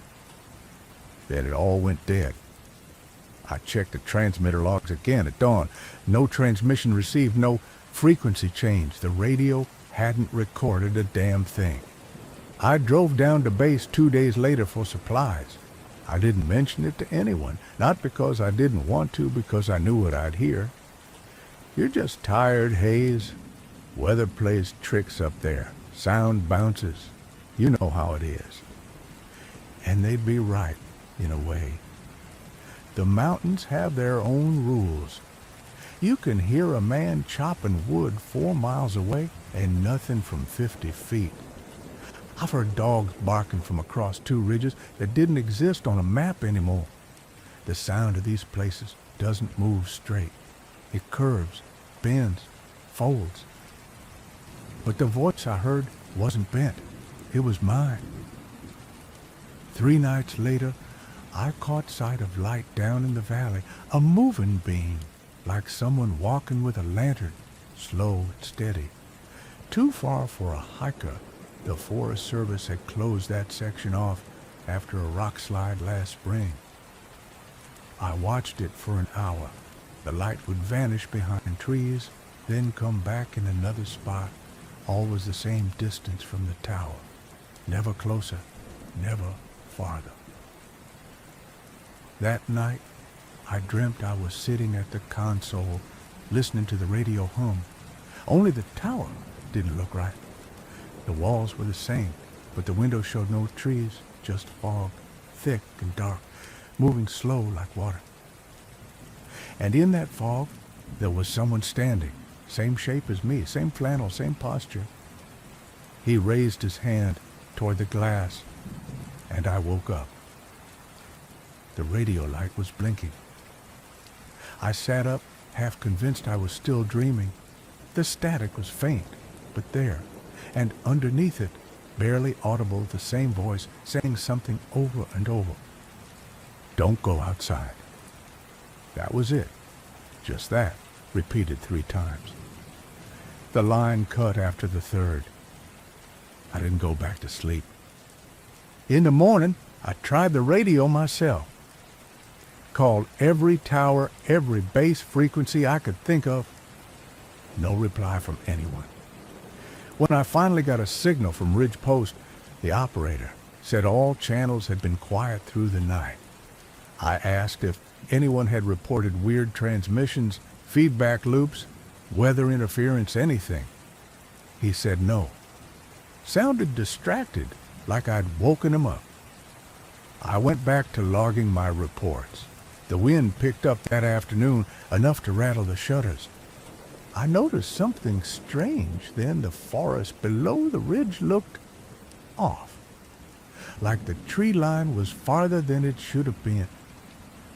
Then it all went dead. I checked the transmitter logs again at dawn. No transmission received, no frequency change. The radio hadn't recorded a damn thing. I drove down to base 2 days later for supplies. I didn't mention it to anyone, not because I didn't want to, because I knew what I'd hear. "You're just tired, Hayes. Weather plays tricks up there. Sound bounces. You know how it is." And they'd be right, in a way. The mountains have their own rules. You can hear a man chopping wood 4 miles away and nothing from 50 feet. I've heard dogs barking from across 2 ridges that didn't exist on a map anymore. The sound of these places doesn't move straight. It curves, bends, folds. But the voice I heard wasn't bent. It was mine. 3 nights later, I caught sight of light down in the valley, a moving beam, like someone walking with a lantern, slow and steady. Too far for a hiker. The Forest Service had closed that section off after a rock slide last spring. I watched it for an hour. The light would vanish behind trees, then come back in another spot, always the same distance from the tower. Never closer, never farther. That night, I dreamt I was sitting at the console, listening to the radio hum. Only the tower didn't look right. The walls were the same, but the windows showed no trees, just fog, thick and dark, moving slow like water. And in that fog, there was someone standing, same shape as me, same flannel, same posture. He raised his hand toward the glass, and I woke up. The radio light was blinking. I sat up, half convinced I was still dreaming. The static was faint, but there, and underneath it, barely audible, the same voice saying something over and over. "Don't go outside." That was it. Just that, repeated 3 times. The line cut after the 3rd. I didn't go back to sleep. In the morning, I tried the radio myself. Called every tower, every base frequency I could think of. No reply from anyone. When I finally got a signal from Ridge Post, the operator said all channels had been quiet through the night. I asked if anyone had reported weird transmissions, feedback loops, weather interference, anything. He said no. Sounded distracted, like I'd woken him up. I went back to logging my reports. The wind picked up that afternoon, enough to rattle the shutters. I noticed something strange then. The forest below the ridge looked off, like the tree line was farther than it should have been.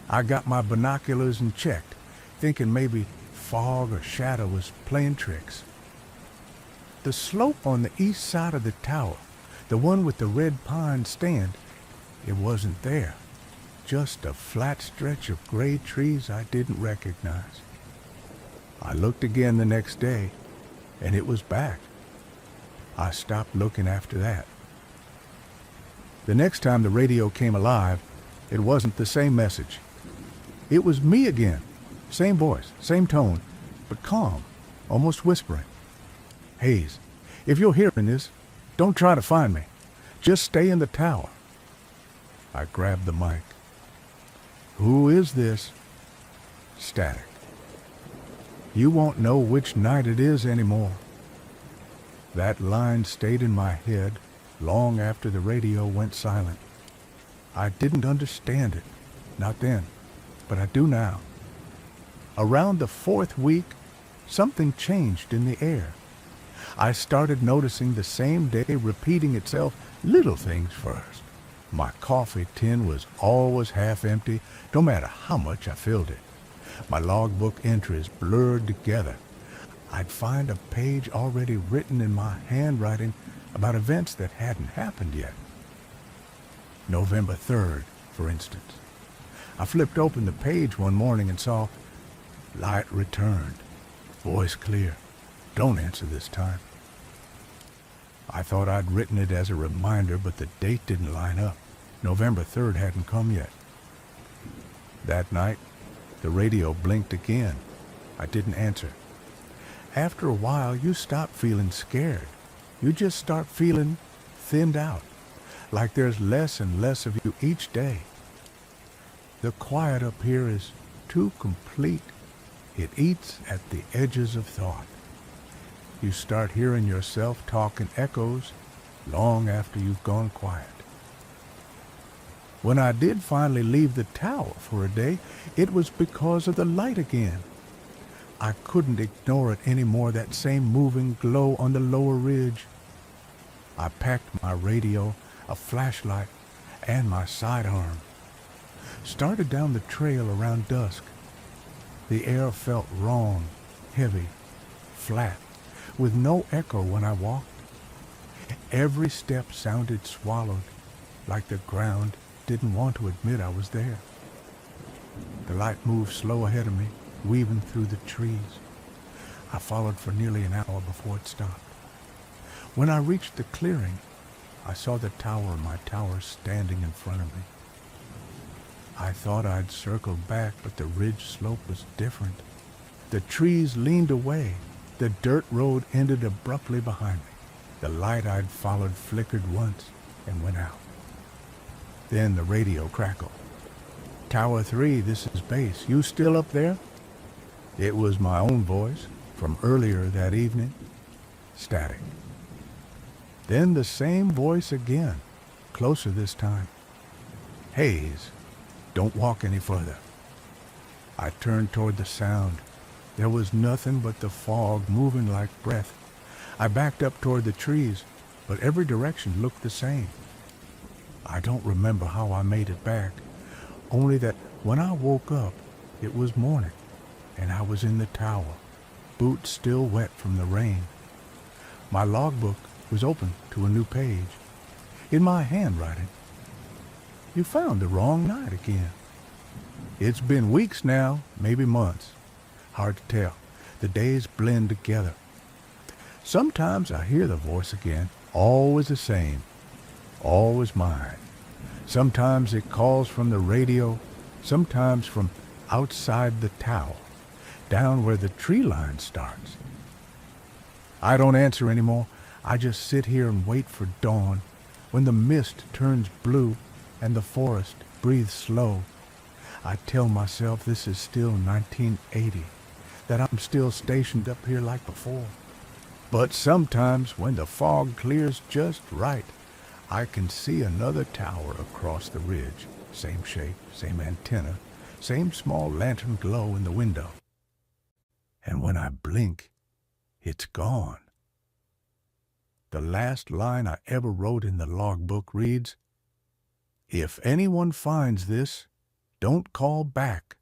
I got my binoculars and checked, thinking maybe fog or shadow was playing tricks. The slope on the east side of the tower, the one with the red pine stand, it wasn't there. Just a flat stretch of gray trees I didn't recognize. I looked again the next day, and it was back. I stopped looking after that. The next time the radio came alive, it wasn't the same message. It was me again. Same voice, same tone, but calm, almost whispering. Hayes, if you're hearing this, don't try to find me. Just stay in the tower. I grabbed the mic. Who is this? Static. You won't know which night it is anymore. That line stayed in my head long after the radio went silent. I didn't understand it, not then, but I do now. Around the 4th week, something changed in the air. I started noticing the same day repeating itself, little things first. My coffee tin was always half empty, no matter how much I filled it. My logbook entries blurred together. I'd find a page already written in my handwriting about events that hadn't happened yet. November 3rd, for instance. I flipped open the page one morning and saw, light returned, voice clear. Don't answer this time. I thought I'd written it as a reminder, but the date didn't line up. November 3rd hadn't come yet. That night, the radio blinked again. I didn't answer. After a while, you stop feeling scared. You just start feeling thinned out, like there's less and less of you each day. The quiet up here is too complete. It eats at the edges of thought. You start hearing yourself talk in echoes long after you've gone quiet. When I did finally leave the tower for a day, it was because of the light again. I couldn't ignore it anymore, that same moving glow on the lower ridge. I packed my radio, a flashlight, and my sidearm. Started down the trail around dusk. The air felt wrong, heavy, flat, with no echo when I walked. Every step sounded swallowed, like the ground didn't want to admit I was there. The light moved slow ahead of me, weaving through the trees. I followed for nearly an hour before it stopped. When I reached the clearing, I saw the tower of my tower standing in front of me. I thought I'd circle back, but the ridge slope was different. The trees leaned away. The dirt road ended abruptly behind me. The light I'd followed flickered once and went out. Then the radio crackled. Tower 3, this is base. You still up there? It was my own voice from earlier that evening. Static. Then the same voice again, closer this time. Hayes, don't walk any further. I turned toward the sound. There was nothing but the fog moving like breath. I backed up toward the trees, but every direction looked the same. I don't remember how I made it back, only that when I woke up, it was morning, and I was in the tower, boots still wet from the rain. My logbook was open to a new page. In my handwriting, you found the wrong night again. It's been weeks now, maybe months. Hard to tell. The days blend together. Sometimes I hear the voice again, always the same, always mine. Sometimes it calls from the radio, sometimes from outside the tower, down where the tree line starts. I don't answer anymore. I just sit here and wait for dawn, when the mist turns blue and the forest breathes slow. I tell myself this is still 1980, that I'm still stationed up here like before. But sometimes when the fog clears just right, I can see another tower across the ridge. Same shape, same antenna, same small lantern glow in the window. And when I blink, it's gone. The last line I ever wrote in the logbook reads, "If anyone finds this, don't call back.